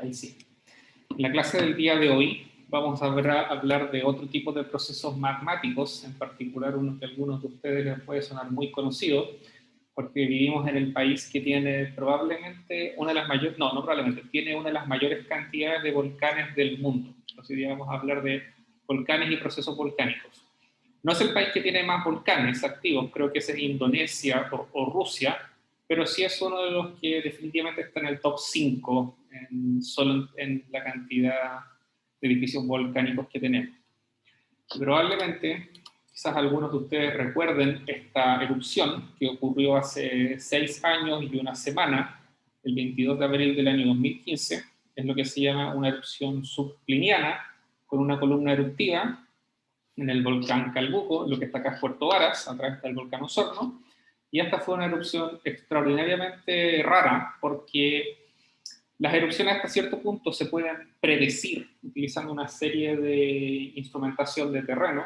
Ahí sí. En la clase del día de hoy vamos a hablar de otro tipo de procesos magmáticos, en particular uno que a algunos de ustedes les puede sonar muy conocido, porque vivimos en el país que tiene probablemente una de las mayores, no probablemente, tiene una de las mayores cantidades de volcanes del mundo. Entonces hoy día vamos a hablar de volcanes y procesos volcánicos. No es el país que tiene más volcanes activos, creo que ese es Indonesia o Rusia, pero sí es uno de los que definitivamente está en el top 5 solo en la cantidad de edificios volcánicos que tenemos. Y probablemente, quizás algunos de ustedes recuerden esta erupción que ocurrió hace 6 años y una semana, el 22 de abril del año 2015, es lo que se llama una erupción subcliniana, con una columna eruptiva en el volcán Calbuco, lo que está acá es Puerto Varas, a través del volcán Osorno, y esta fue una erupción extraordinariamente rara, porque las erupciones hasta cierto punto se pueden predecir utilizando una serie de instrumentación de terreno,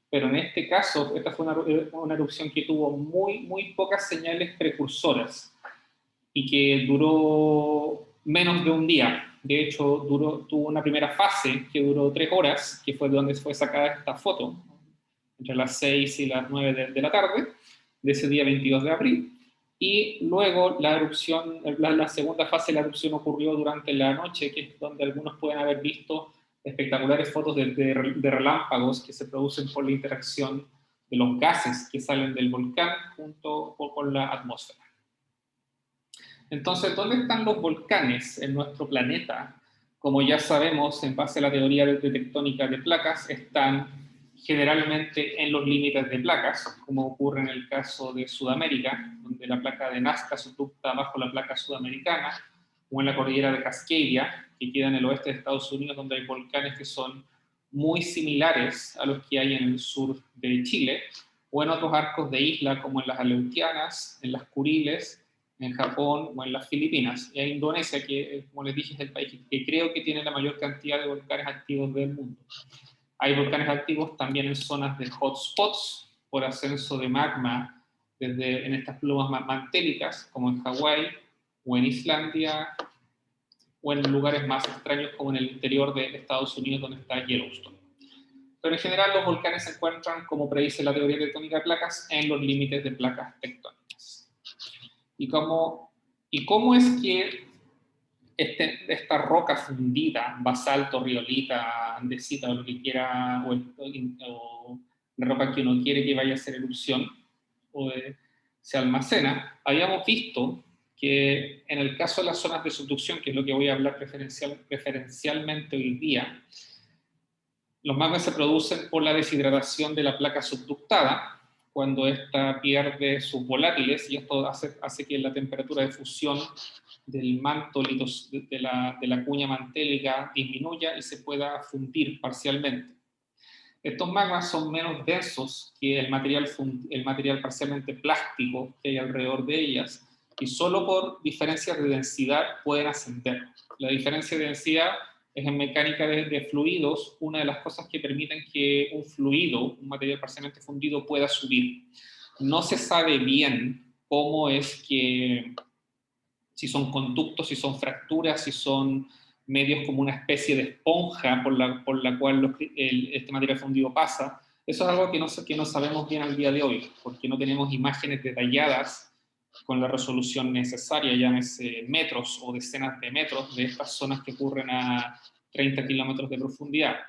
pero en este caso, esta fue una erupción que tuvo muy pocas señales precursoras y que duró menos de un día. De hecho, tuvo una primera fase que duró 3 horas, que fue de donde fue sacada esta foto, entre las 6 y las 9 de la tarde, de ese día 22 de abril. Y luego la erupción, la segunda fase de la erupción ocurrió durante la noche, que es donde algunos pueden haber visto espectaculares fotos de relámpagos que se producen por la interacción de los gases que salen del volcán junto con la atmósfera. Entonces, ¿dónde están los volcanes en nuestro planeta? Como ya sabemos, en base a la teoría de tectónica de placas, están generalmente en los límites de placas, como ocurre en el caso de Sudamérica, donde la placa de Nazca subducta bajo la placa sudamericana, o en la cordillera de Cascadia, que queda en el oeste de Estados Unidos, donde hay volcanes que son muy similares a los que hay en el sur de Chile, o en otros arcos de isla, como en las Aleutianas, en las Kuriles, en Japón o en las Filipinas, y en Indonesia, que como les dije es el país que creo que tiene la mayor cantidad de volcanes activos del mundo. Hay volcanes activos también en zonas de hotspots por ascenso de magma en estas plumas mantélicas, como en Hawái o en Islandia, o en lugares más extraños como en el interior de Estados Unidos, donde está Yellowstone. Pero en general los volcanes se encuentran, como predice la teoría tectónica de placas, en los límites de placas tectónicas. ¿Y cómo es que esta roca fundida, basalto, riolita, andesita, o lo que quiera, o la roca que uno quiere que vaya a hacer erupción, se almacena? Habíamos visto que en el caso de las zonas de subducción, que es lo que voy a hablar preferencialmente hoy día, los magmas se producen por la deshidratación de la placa subductada, cuando ésta pierde sus volátiles, y esto hace que la temperatura de fusión del manto de la cuña mantélica disminuya y se pueda fundir parcialmente. Estos magmas son menos densos que el material parcialmente plástico que hay alrededor de ellas, y solo por diferencias de densidad pueden ascender. La diferencia de densidad es en mecánica de fluidos una de las cosas que permiten que un fluido, un material parcialmente fundido, pueda subir. No se sabe bien cómo es que, si son conductos, si son fracturas, si son medios como una especie de esponja por la cual este material fundido pasa. Eso es algo que no sabemos bien al día de hoy, porque no tenemos imágenes detalladas con la resolución necesaria, llámese metros o decenas de metros, de estas zonas que ocurren a 30 kilómetros de profundidad.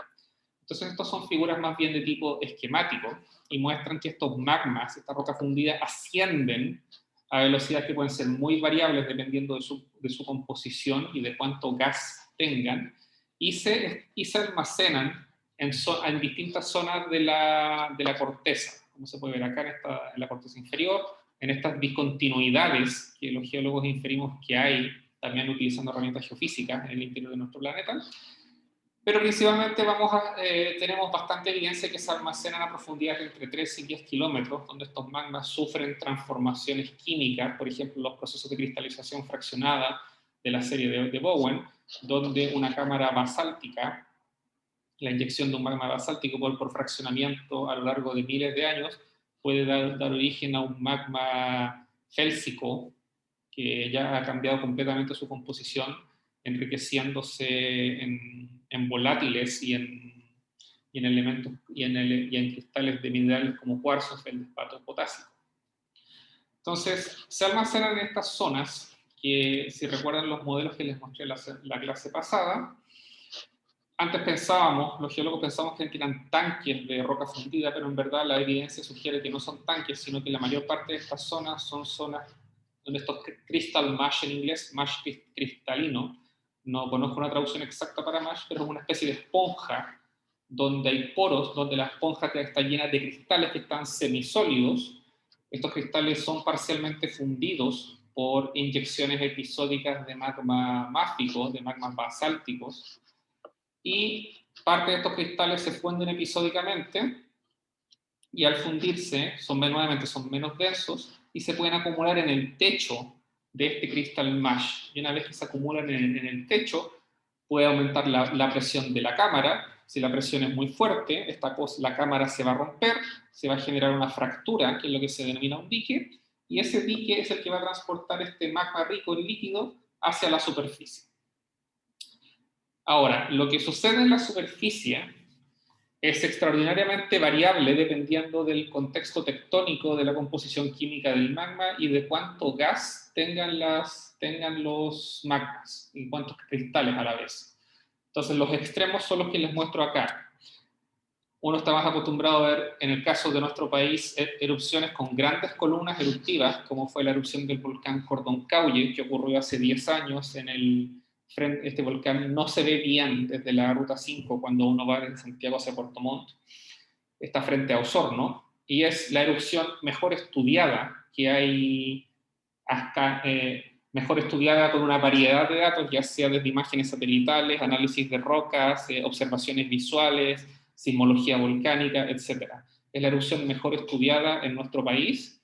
Entonces, estas son figuras más bien de tipo esquemático y muestran que estos magmas, esta roca fundida, ascienden a velocidades que pueden ser muy variables dependiendo de su composición y de cuánto gas tengan, y se almacenan en distintas zonas de la corteza, como se puede ver acá en la corteza inferior, en estas discontinuidades que los geólogos inferimos que hay, también utilizando herramientas geofísicas en el interior de nuestro planeta. Pero principalmente tenemos bastante evidencia que se almacenan a profundidades de entre 3 y 10 kilómetros, donde estos magmas sufren transformaciones químicas, por ejemplo, los procesos de cristalización fraccionada de la serie de Bowen, donde una cámara basáltica, la inyección de un magma basáltico por fraccionamiento a lo largo de miles de años, puede dar origen a un magma félsico que ya ha cambiado completamente su composición enriqueciéndose en volátiles y en elementos y en cristales de minerales como cuarzo, feldespato, potásico. Entonces, se almacenan en estas zonas que, si recuerdan los modelos que les mostré la clase pasada, antes pensábamos, los geólogos pensamos que eran tanques de roca fundida, pero en verdad la evidencia sugiere que no son tanques, sino que la mayor parte de estas zonas son zonas donde estos crystal mash en inglés, mash cristalino, no conozco una traducción exacta para mash, pero es una especie de esponja donde hay poros, donde la esponja está llena de cristales que están semisólidos. Estos cristales son parcialmente fundidos por inyecciones episódicas de magma máfico, de magmas basálticos, y parte de estos cristales se funden episódicamente y al fundirse nuevamente son menos densos y se pueden acumular en el techo de este crystal mash. Y una vez que se acumulan en el techo, puede aumentar la presión de la cámara. Si la presión es muy fuerte, la cámara se va a romper, se va a generar una fractura, que es lo que se denomina un dique, y ese dique es el que va a transportar este magma rico en líquido hacia la superficie. Ahora, lo que sucede en la superficie es extraordinariamente variable dependiendo del contexto tectónico, de la composición química del magma y de cuánto gas tengan los magmas y cuántos cristales a la vez. Entonces, los extremos son los que les muestro acá. Uno está más acostumbrado a ver, en el caso de nuestro país, erupciones con grandes columnas eruptivas, como fue la erupción del volcán Cordón-Cauye, que ocurrió hace 10 años este volcán no se ve bien desde la Ruta 5 cuando uno va de Santiago hacia Puerto Montt. Está frente a Osorno y es la erupción mejor estudiada que hay mejor estudiada con una variedad de datos, ya sea desde imágenes satelitales, análisis de rocas, observaciones visuales, sismología volcánica, etc. Es la erupción mejor estudiada en nuestro país.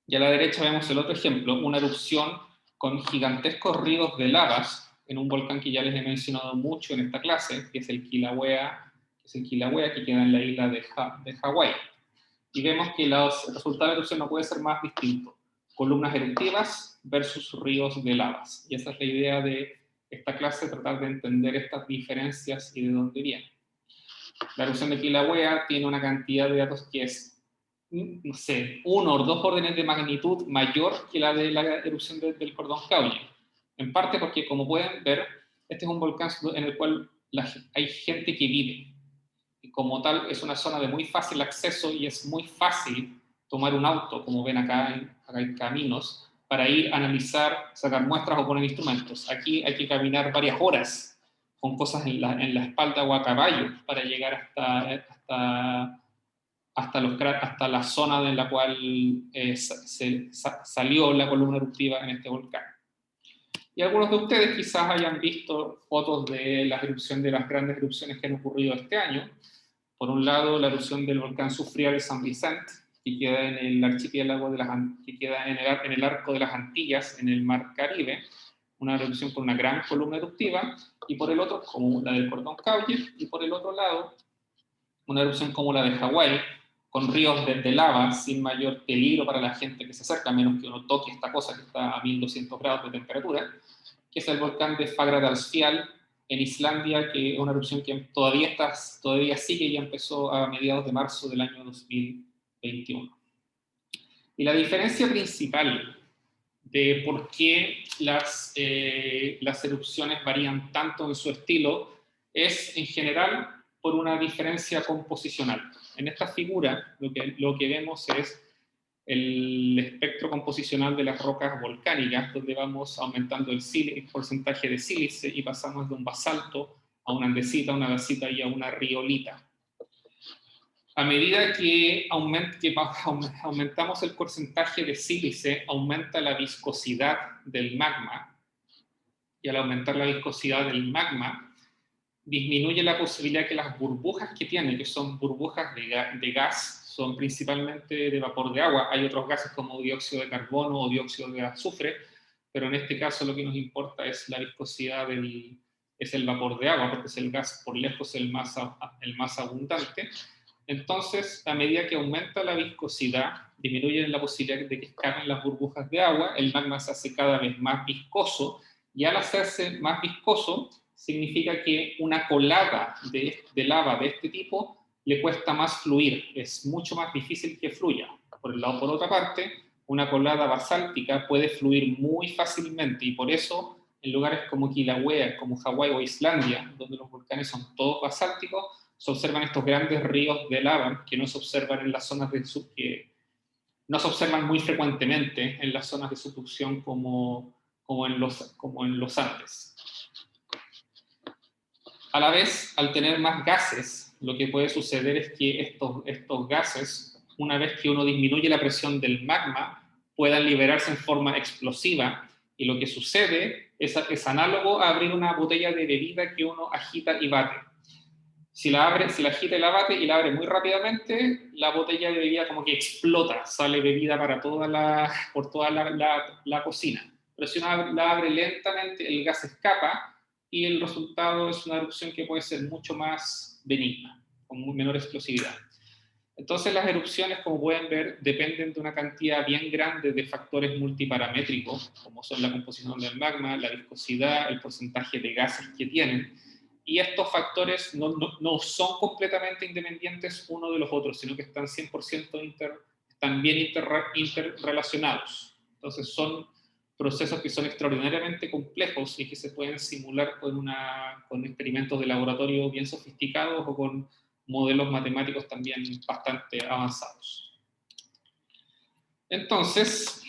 Y a la derecha vemos el otro ejemplo, una erupción con gigantescos ríos de lavas en un volcán que ya les he mencionado mucho en esta clase, que es el Kilauea, que queda en la isla de Hawái. Y vemos que el resultado de la erupción no puede ser más distinto. Columnas eruptivas versus ríos de lavas. Y esa es la idea de esta clase, tratar de entender estas diferencias y de dónde vienen. La erupción de Kilauea tiene una cantidad de datos que es, no sé, 1 o 2 órdenes de magnitud mayor que la de la erupción del Cordón-Cauye. En parte porque, como pueden ver, este es un volcán en el cual hay gente que vive. Y como tal, es una zona de muy fácil acceso y es muy fácil tomar un auto, como ven acá hay caminos, para ir a analizar, sacar muestras o poner instrumentos. Aquí hay que caminar varias horas con cosas en la espalda o a caballo para llegar hasta la zona en la cual salió la columna eruptiva en este volcán. Y algunos de ustedes quizás hayan visto fotos de las grandes erupciones que han ocurrido este año. Por un lado, la erupción del volcán Soufrière de San Vicente, que queda en el archipiélago que queda en el arco de las Antillas, en el mar Caribe, una erupción con una gran columna eruptiva, y por el otro, como la del Cordón-Cauye, y por el otro lado, una erupción como la de Hawái, con ríos de lava sin mayor peligro para la gente que se acerca, a menos que uno toque esta cosa que está a 1200 grados de temperatura, que es el volcán de Fagradalsfjall en Islandia, que es una erupción que todavía sigue y empezó a mediados de marzo del año 2021. Y la diferencia principal de por qué las erupciones varían tanto en su estilo es, en general, por una diferencia composicional. En esta figura lo que vemos es el espectro composicional de las rocas volcánicas, donde vamos aumentando el porcentaje de sílice y pasamos de un basalto a una andesita, a una gasita y a una riolita. A medida que aumentamos el porcentaje de sílice, aumenta la viscosidad del magma, y al aumentar la viscosidad del magma, disminuye la posibilidad que las burbujas que tiene, que son burbujas de gas, son principalmente de vapor de agua. Hay otros gases como dióxido de carbono o dióxido de azufre, pero en este caso lo que nos importa es la viscosidad es el vapor de agua, porque es el gas por lejos el más abundante. Entonces, a medida que aumenta la viscosidad, disminuye la posibilidad de que escapen las burbujas de agua, el magma se hace cada vez más viscoso Y al hacerse más viscoso, significa que una colada de lava de este tipo le cuesta más fluir, es mucho más difícil que fluya. Por otra parte, una colada basáltica puede fluir muy fácilmente y por eso en lugares como Kilauea, como Hawái o Islandia, donde los volcanes son todos basálticos, se observan estos grandes ríos de lava que no se observan en las zonas de que no se observan muy frecuentemente en las zonas de subducción como en los Andes. A la vez, al tener más gases, lo que puede suceder es que estos gases, una vez que uno disminuye la presión del magma, puedan liberarse en forma explosiva, y lo que sucede es análogo a abrir una botella de bebida que uno agita y bate. Si la agita y la bate y la abre muy rápidamente, la botella de bebida como que explota, sale bebida por toda la cocina. Pero si uno la abre lentamente, el gas escapa y el resultado es una erupción que puede ser mucho más benigna, con menor explosividad. Entonces las erupciones, como pueden ver, dependen de una cantidad bien grande de factores multiparamétricos, como son la composición del magma, la viscosidad, el porcentaje de gases que tienen, y estos factores no son completamente independientes uno de los otros, sino que están 100% están bien interrelacionados. Entonces son procesos que son extraordinariamente complejos y que se pueden simular con experimentos de laboratorio bien sofisticados o con modelos matemáticos también bastante avanzados. Entonces,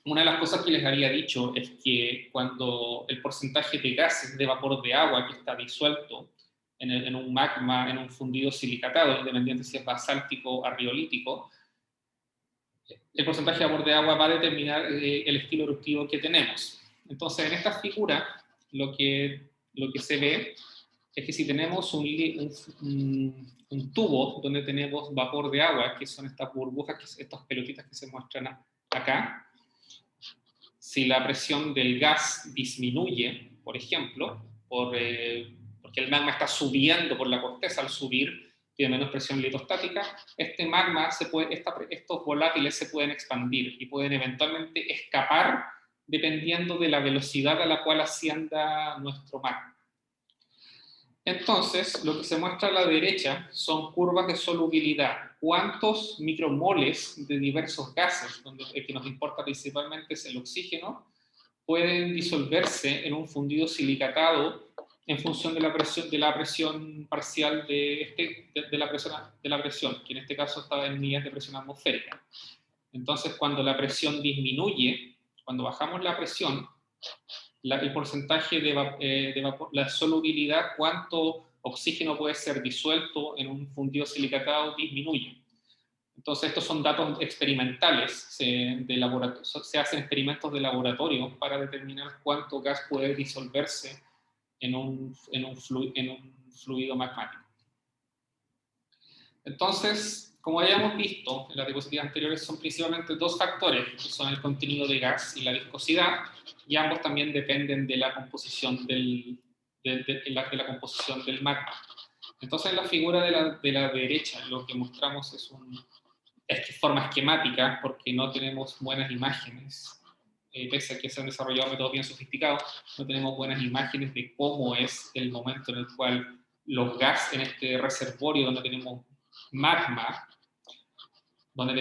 una de las cosas que les había dicho es que cuando el porcentaje de gases de vapor de agua que está disuelto en un magma, en un fundido silicatado, independiente si es basáltico o arriolítico, el porcentaje de vapor de agua va a determinar el estilo eruptivo que tenemos. Entonces, en esta figura, lo que se ve es que si tenemos un tubo donde tenemos vapor de agua, que son estas burbujas, estas pelotitas que se muestran acá, si la presión del gas disminuye, por ejemplo, porque el magma está subiendo por la corteza, al subir tiene menos presión litostática, este magma, estos volátiles se pueden expandir y pueden eventualmente escapar dependiendo de la velocidad a la cual ascienda nuestro magma. Entonces, lo que se muestra a la derecha son curvas de solubilidad. ¿Cuántos micromoles de diversos gases, donde el que nos importa principalmente es el oxígeno, pueden disolverse en un fundido silicatado en función de la presión parcial de la presión, que en este caso está en unidades de presión atmosférica? Entonces, cuando la presión disminuye, cuando bajamos la presión, el porcentaje de vapor, la solubilidad, cuánto oxígeno puede ser disuelto en un fundido silicatado, disminuye. Entonces, estos son datos experimentales, se hacen experimentos de laboratorio para determinar cuánto gas puede disolverse en un fluido magmático. Entonces, como habíamos visto en las diapositivas anteriores, son principalmente dos factores, que son el contenido de gas y la viscosidad, y ambos también dependen de la composición de la composición del magma. Entonces, en la figura de la derecha, lo que mostramos es de forma esquemática, porque no tenemos buenas imágenes, pese a que se han desarrollado métodos bien sofisticados, no tenemos buenas imágenes de cómo es el momento en el cual los gases en este reservorio donde tenemos magma, donde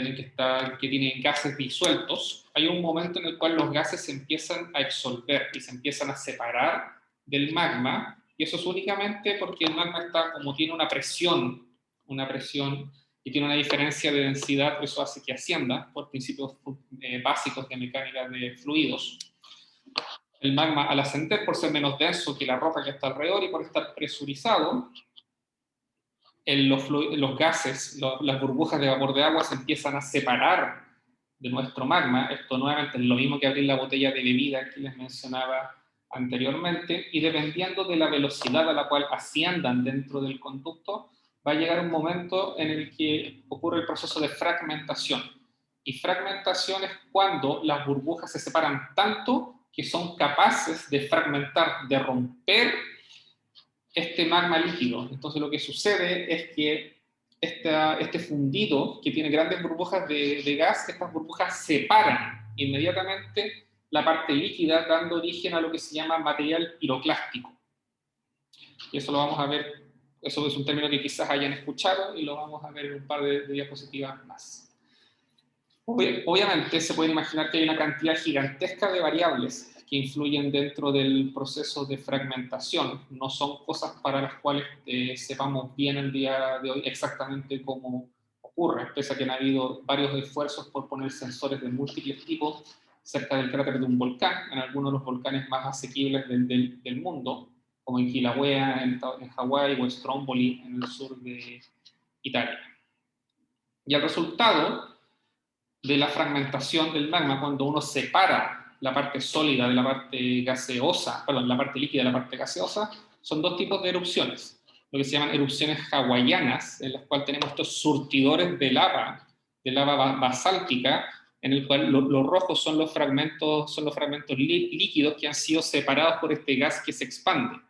tienen gases disueltos, hay un momento en el cual los gases se empiezan a exsolver y se empiezan a separar del magma, y eso es únicamente porque el magma tiene una presión y tiene una diferencia de densidad, eso hace que ascienda por principios básicos de mecánica de fluidos. El magma, al ascender, por ser menos denso que la roca que está alrededor y por estar presurizado, los gases, las burbujas de vapor de agua se empiezan a separar de nuestro magma. Esto nuevamente es lo mismo que abrir la botella de bebida que les mencionaba anteriormente, y dependiendo de la velocidad a la cual asciendan dentro del conducto, va a llegar un momento en el que ocurre el proceso de fragmentación. Y fragmentación es cuando las burbujas se separan tanto que son capaces de fragmentar, de romper este magma líquido. Entonces lo que sucede es que este fundido, que tiene grandes burbujas de gas, estas burbujas separan inmediatamente la parte líquida, dando origen a lo que se llama material piroclástico. Y eso lo vamos a ver, eso es un término que quizás hayan escuchado y lo vamos a ver en un par de diapositivas más. Obviamente se pueden imaginar que hay una cantidad gigantesca de variables que influyen dentro del proceso de fragmentación. No son cosas para las cuales sepamos bien el día de hoy exactamente cómo ocurre, pese a que han habido varios esfuerzos por poner sensores de múltiples tipos cerca del cráter de un volcán, en algunos de los volcanes más asequibles del mundo, como en Kilauea, en Hawái, o Stromboli, en el sur de Italia. Y el resultado de la fragmentación del magma, cuando uno separa la parte sólida de la parte gaseosa, perdón, la parte líquida de la parte gaseosa, son dos tipos de erupciones, lo que se llaman erupciones hawaianas, en las cuales tenemos estos surtidores de lava basáltica, en el cual los rojos son los fragmentos líquidos que han sido separados por este gas que se expande.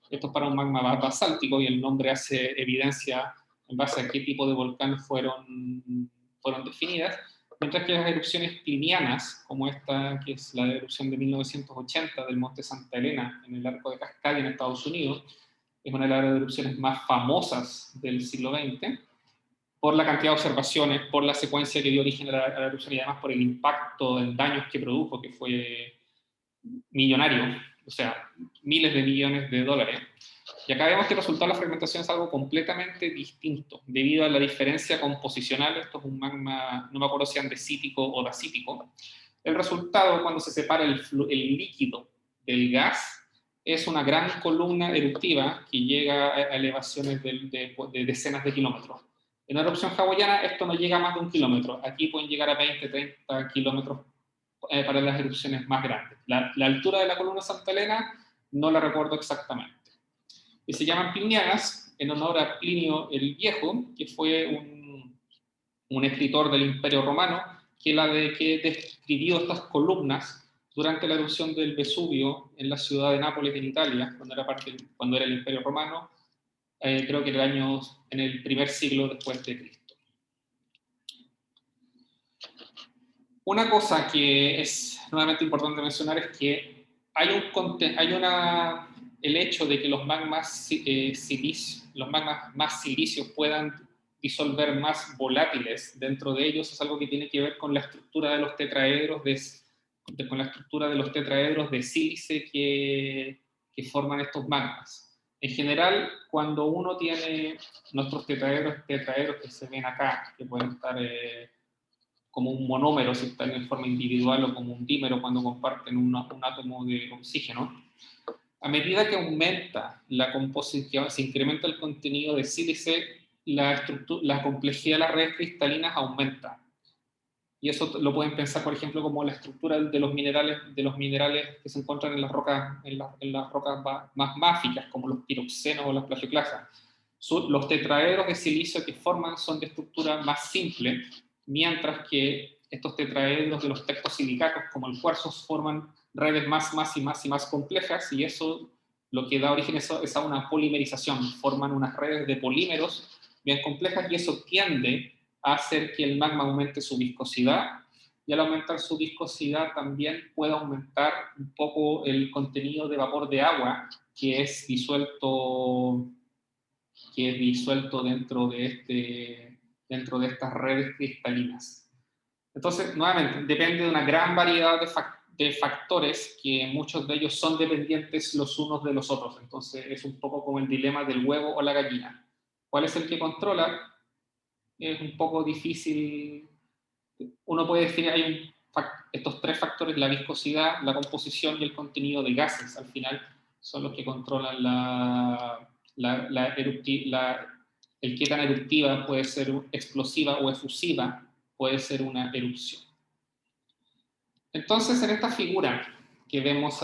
Esto es para un magma basáltico y el nombre hace evidencia en base a qué tipo de volcán fueron definidas. Mientras que las erupciones plinianas, como esta que es la erupción de 1980 del monte Santa Elena en el arco de Cascade en Estados Unidos, es una de las erupciones más famosas del siglo XX, por la cantidad de observaciones, por la secuencia que dio origen a la erupción y además por el impacto en daños que produjo, que fue millonario, o sea, miles de millones de dólares. Y acá vemos que el resultado de la fragmentación es algo completamente distinto, debido a la diferencia composicional. Esto es un magma, no me acuerdo si andesítico o dacítico. El resultado, cuando se separa el líquido del gas, es una gran columna eruptiva que llega a elevaciones de decenas de kilómetros. En una erupción hawaiana esto no llega a más de 1 kilómetro. Aquí pueden llegar a 20, 30 kilómetros para las erupciones más grandes. La altura de la columna Santa Elena no la recuerdo exactamente. Y se llaman plinianas en honor a Plinio el Viejo, que fue un escritor del Imperio Romano, que describió estas columnas durante la erupción del Vesubio en la ciudad de Nápoles, en Italia, cuando era el Imperio Romano, creo que en el primer siglo después de Cristo. Una cosa que es nuevamente importante mencionar es que el hecho de que los magmas más silicios puedan disolver más volátiles dentro de ellos es algo que tiene que ver con la estructura de los tetraedros de sílice que forman estos magmas. En general, cuando uno tiene nuestros tetraedros que se ven acá, que pueden estar como un monómero si están en forma individual, o como un dímero cuando comparten un átomo de oxígeno, a medida que aumenta la composición, se incrementa el contenido de sílice, la complejidad de las redes cristalinas aumenta. Y eso lo pueden pensar, por ejemplo, como la estructura de los minerales que se encuentran en las rocas, más máficas, como los piroxenos o las plagioclasas. Los tetraedros de silicio que forman son de estructura más simple, mientras que estos tetraedros de los tectosilicatos, como el cuarzo, forman redes más complejas, y eso lo que da origen es a una polimerización. Forman unas redes de polímeros bien complejas, y eso tiende a hacer que el magma aumente su viscosidad, y al aumentar su viscosidad también puede aumentar un poco el contenido de vapor de agua que es disuelto dentro de estas redes cristalinas. Entonces, nuevamente, depende de una gran variedad de factores, que muchos de ellos son dependientes los unos de los otros. Entonces, es un poco como el dilema del huevo o la gallina. ¿Cuál es el que controla? Es un poco difícil. Uno puede definir, estos tres factores: la viscosidad, la composición y el contenido de gases. Al final son los que controlan el qué tan eruptiva puede ser, explosiva o efusiva puede ser una erupción. Entonces, en esta figura que vemos,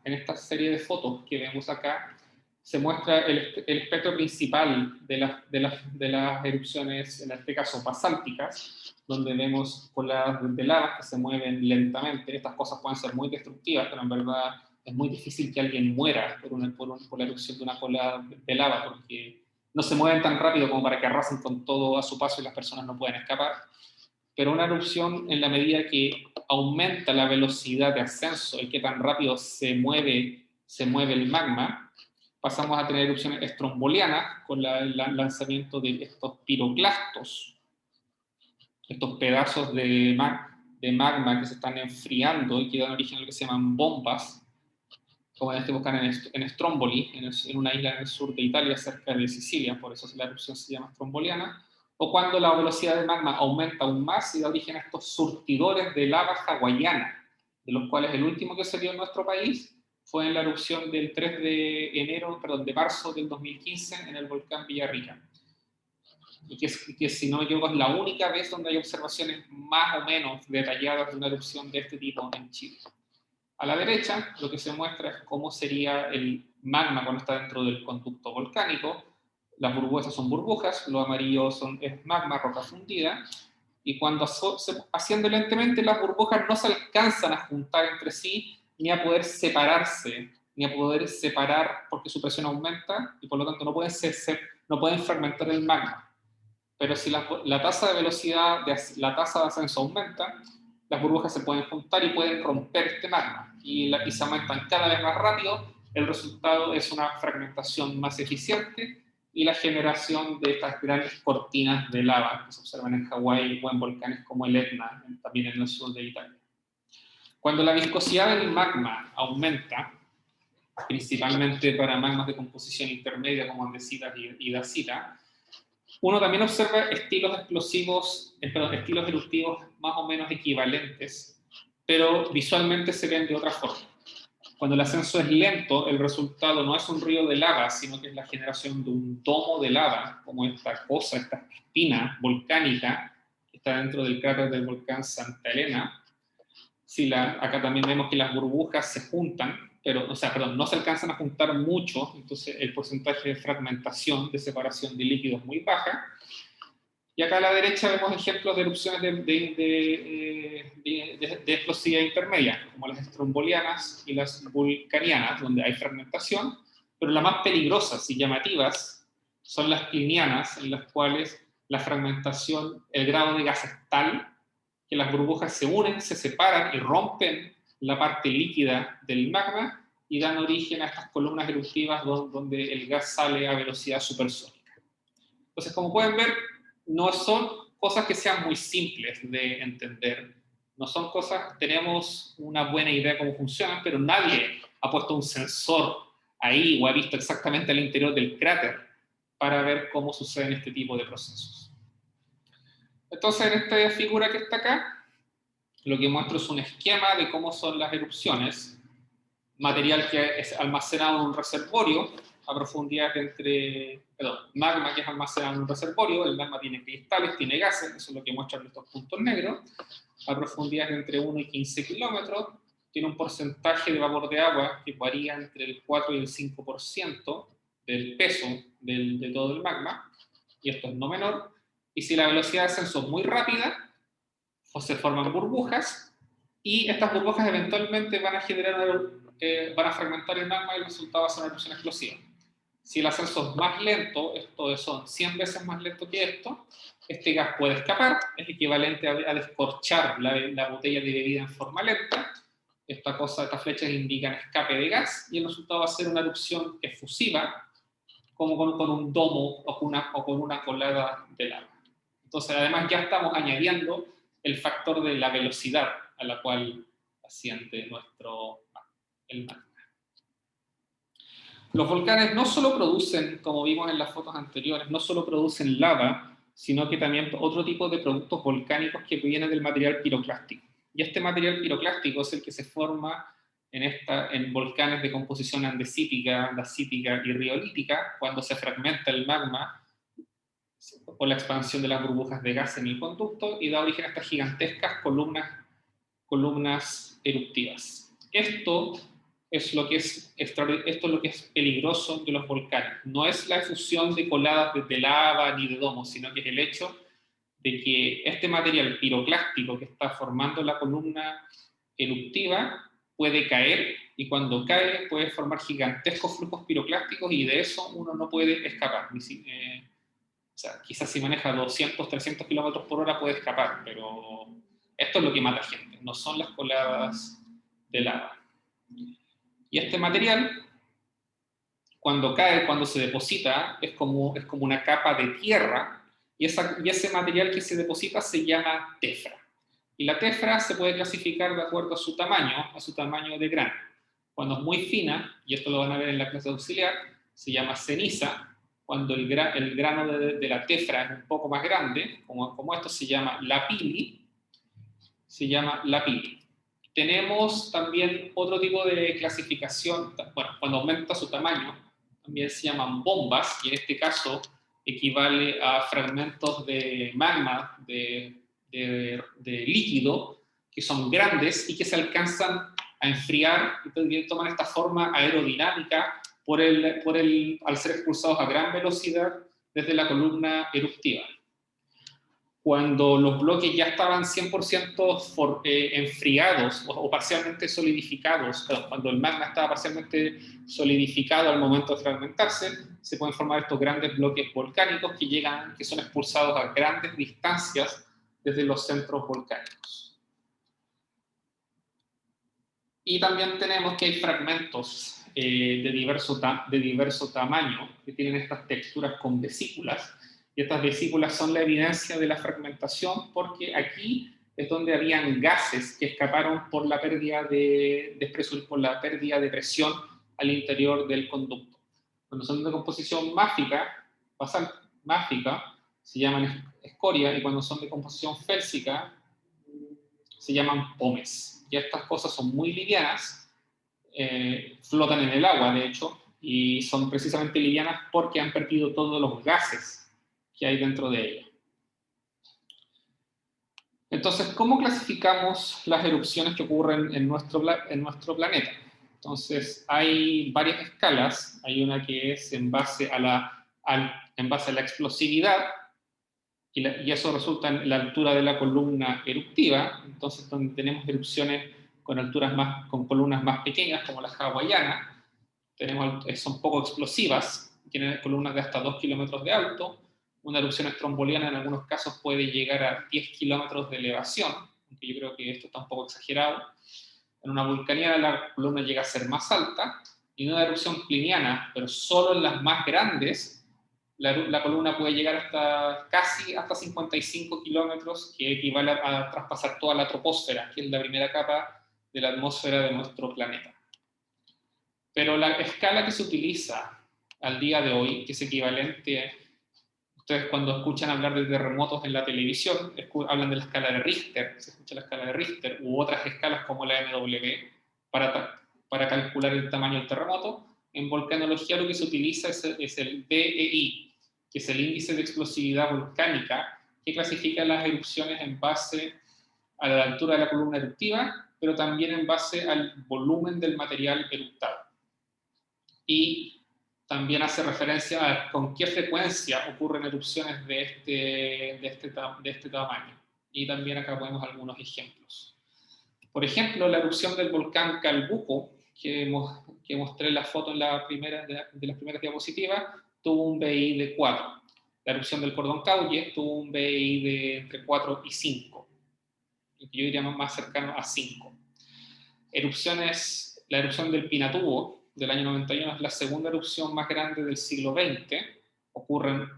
en esta serie de fotos que vemos acá, se muestra el espectro principal de las erupciones, en este caso basálticas, donde vemos coladas de lava que se mueven lentamente. Estas cosas pueden ser muy destructivas, pero en verdad es muy difícil que alguien muera por la erupción de una colada de lava, porque no se mueven tan rápido como para que arrasen con todo a su paso y las personas no pueden escapar. Pero una erupción, en la medida que aumenta la velocidad de ascenso y qué tan rápido se mueve el magma, pasamos a tener erupciones estrombolianas con el lanzamiento de estos piroclastos, estos pedazos de magma que se están enfriando y que dan origen a lo que se llaman bombas, como en este volcán en Stromboli, en una isla en el sur de Italia, cerca de Sicilia, por eso la erupción se llama estromboliana, o cuando la velocidad del magma aumenta aún más y da origen a estos surtidores de lava hawaiana, de los cuales el último que salió en nuestro país fue en la erupción del 3 de marzo del 2015 en el volcán Villarrica. Y que si no me equivoco es la única vez donde hay observaciones más o menos detalladas de una erupción de este tipo en Chile. A la derecha, lo que se muestra es cómo sería el magma cuando está dentro del conducto volcánico. Las burbujas son burbujas, lo amarillo es magma, roca fundida, y cuando haciendo lentamente las burbujas no se alcanzan a juntar entre sí, ni a poder separarse, ni a poder separar porque su presión aumenta, y por lo tanto no pueden fragmentar el magma. Pero si la tasa de velocidad, la tasa de ascenso aumenta, las burbujas se pueden juntar y pueden romper este magma y se aumentan cada vez más rápido. El resultado es una fragmentación más eficiente y la generación de estas grandes cortinas de lava que se observan en Hawái o en volcanes como el Etna, también en el sur de Italia. Cuando la viscosidad del magma aumenta, principalmente para magmas de composición intermedia como andesita y dacita, uno también observa estilos eruptivos más o menos equivalentes, pero visualmente se ven de otra forma. Cuando el ascenso es lento, el resultado no es un río de lava, sino que es la generación de un domo de lava, como esta espina volcánica que está dentro del cráter del volcán Santa Elena. Acá también vemos que las burbujas se juntan, pero, no se alcanzan a juntar mucho, entonces el porcentaje de fragmentación, de separación de líquidos es muy baja. Y acá a la derecha vemos ejemplos de erupciones de explosividad intermedia, como las estrombolianas y las vulcanianas, donde hay fragmentación, pero las más peligrosas y llamativas son las plinianas, en las cuales la fragmentación, el grado de gas es tal que las burbujas se unen, se separan y rompen la parte líquida del magma y dan origen a estas columnas eruptivas donde el gas sale a velocidad supersónica. Entonces, como pueden ver, no son cosas que sean muy simples de entender. No son cosas, tenemos una buena idea de cómo funcionan, pero nadie ha puesto un sensor ahí o ha visto exactamente al interior del cráter para ver cómo suceden este tipo de procesos. Entonces, en esta figura que está acá, lo que muestro es un esquema de cómo son las erupciones. Material que es almacenado en un reservorio a profundidad magma que es almacenado en un reservorio. El magma tiene cristales, tiene gases, eso es lo que muestran estos puntos negros, a profundidad de entre 1 y 15 kilómetros, tiene un porcentaje de vapor de agua que varía entre el 4 y el 5% del peso de todo el magma, y esto es no menor, y si la velocidad de ascenso es muy rápida, pues se forman burbujas, y estas burbujas eventualmente van a fragmentar el magma y el resultado va a ser una erupción explosiva. Si el ascenso es más lento, esto son 100 veces más lento que esto, este gas puede escapar, es equivalente a descorchar la botella de bebida en forma lenta. Estas flechas indican escape de gas y el resultado va a ser una erupción efusiva, como con un domo o con una colada de lava. Entonces, además, ya estamos añadiendo el factor de la velocidad a la cual asciende el magma. Los volcanes no solo producen, como vimos en las fotos anteriores, no solo producen lava, sino que también otro tipo de productos volcánicos que vienen del material piroclástico. Y este material piroclástico es el que se forma en volcanes de composición andesítica, dacítica y riolítica, cuando se fragmenta el magma por la expansión de las burbujas de gas en el conducto y da origen a estas gigantescas columnas eruptivas. Esto es lo que es peligroso de los volcanes. No es la efusión de coladas de lava ni de domos, sino que es el hecho de que este material piroclástico que está formando la columna eruptiva puede caer, y cuando cae puede formar gigantescos flujos piroclásticos, y de eso uno no puede escapar. O sea, quizás si maneja 200, 300 kilómetros por hora puede escapar, pero Esto es lo que mata gente, no son las coladas de lava. Y este material, cuando cae, cuando se deposita, es como una capa de tierra, y ese material que se deposita se llama tefra. Y la tefra se puede clasificar de acuerdo a su tamaño de grano. Cuando es muy fina, y esto lo van a ver en la clase auxiliar, se llama ceniza. Cuando el grano de la tefra es un poco más grande, como esto, se llama lapili. Tenemos también otro tipo de clasificación, bueno, cuando aumenta su tamaño, también se llaman bombas, y en este caso equivale a fragmentos de magma, de líquido, que son grandes y que se alcanzan a enfriar y también toman esta forma aerodinámica al ser expulsados a gran velocidad desde la columna eruptiva. Cuando los bloques ya estaban 100% enfriados o parcialmente solidificados, cuando el magma estaba parcialmente solidificado al momento de fragmentarse, se pueden formar estos grandes bloques volcánicos que son expulsados a grandes distancias desde los centros volcánicos. Y también tenemos que hay fragmentos de diverso tamaño que tienen estas texturas con vesículas, y estas vesículas son la evidencia de la fragmentación, porque aquí es donde habían gases que escaparon por la pérdida de presión al interior del conducto. Cuando son de composición máfica, se llaman escoria, y cuando son de composición félsica, se llaman pomes. Y estas cosas son muy livianas, flotan en el agua, de hecho, y son precisamente livianas porque han perdido todos los gases que hay dentro de ella. Entonces, ¿cómo clasificamos las erupciones que ocurren en nuestro planeta? Entonces, hay varias escalas. Hay una que es en base a la explosividad, y eso resulta en la altura de la columna eruptiva. Entonces, donde tenemos erupciones con columnas más pequeñas, como la hawaiana, son poco explosivas, tienen columnas de hasta 2 kilómetros de alto. Una erupción estromboliana en algunos casos puede llegar a 10 kilómetros de elevación, aunque yo creo que esto está un poco exagerado. En una vulcaniana la columna llega a ser más alta, y en una erupción pliniana, pero solo en las más grandes, la columna puede llegar hasta 55 kilómetros, que equivale a traspasar toda la troposfera, que es la primera capa de la atmósfera de nuestro planeta. Pero la escala que se utiliza al día de hoy, que es equivalente, ustedes cuando escuchan hablar de terremotos en la televisión, hablan de la escala de Richter, se escucha la escala de Richter, u otras escalas como la MW, para calcular el tamaño del terremoto. En volcanología lo que se utiliza es el BEI, que es el índice de explosividad volcánica, que clasifica las erupciones en base a la altura de la columna eruptiva, pero también en base al volumen del material eruptado. Y también hace referencia a con qué frecuencia ocurren erupciones de este tamaño. Y también acá vemos algunos ejemplos. Por ejemplo, la erupción del volcán Calbuco, que mostré en la foto de las primeras diapositivas, tuvo un BI de 4. La erupción del Cordón Cauye tuvo un BI de entre 4 y 5. Yo diría más cercano a 5. La erupción del Pinatubo del año 91 es la segunda erupción más grande del siglo XX. Ocurren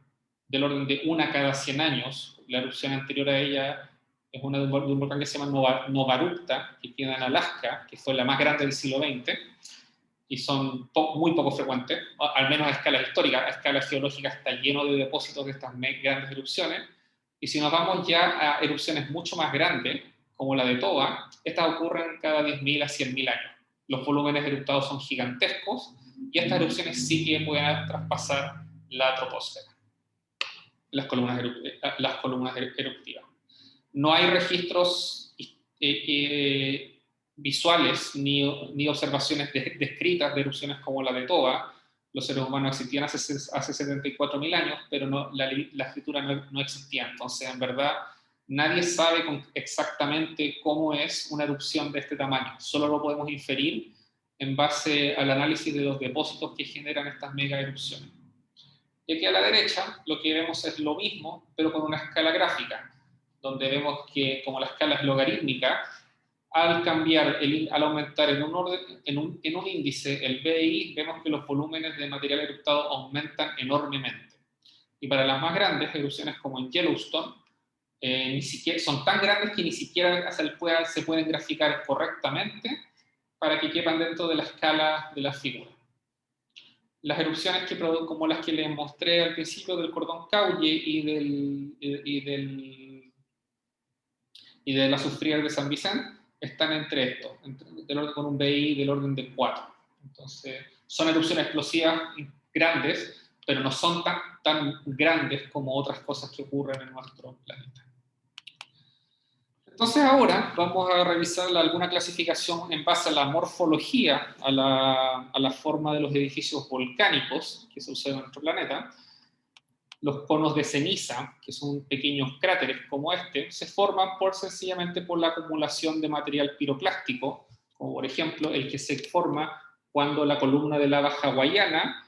del orden de una cada 100 años. La erupción anterior a ella es una de un volcán que se llama Novarupta, que queda en Alaska, que fue la más grande del siglo XX, y son muy poco frecuentes, al menos a escala histórica. A escala geológica está lleno de depósitos de estas grandes erupciones. Y si nos vamos ya a erupciones mucho más grandes, como la de Toba, estas ocurren cada 10.000 a 100.000 años. Los volúmenes eruptados son gigantescos, y estas erupciones sí que pueden traspasar la troposfera, las columnas eruptivas. No hay registros visuales ni observaciones descritas de erupciones como la de Toba. Los seres humanos existían hace 74.000 años, pero la escritura no existía. Entonces, en verdad, nadie sabe exactamente cómo es una erupción de este tamaño. Solo lo podemos inferir en base al análisis de los depósitos que generan estas mega erupciones. Y aquí a la derecha lo que vemos es lo mismo, pero con una escala gráfica. donde vemos que como la escala es logarítmica, al aumentar en un índice el BI, vemos que los volúmenes de material eruptado aumentan enormemente. Y para las más grandes, erupciones como en Yellowstone, ni siquiera, son tan grandes que ni siquiera se pueden graficar correctamente para que quepan dentro de la escala de la figura. Las erupciones como las que les mostré al principio del cordón Caulle y de la Soufrière de San Vicente, están entre estos, con un BI del orden de 4. Entonces, son erupciones explosivas grandes, pero no son tan grandes como otras cosas que ocurren en nuestro planeta. Entonces ahora vamos a revisar alguna clasificación en base a la morfología, a la forma de los edificios volcánicos que se usan en nuestro planeta. Los conos de ceniza, que son pequeños cráteres como este, se forman sencillamente por la acumulación de material piroclástico, como por ejemplo el que se forma cuando la columna de lava hawaiana,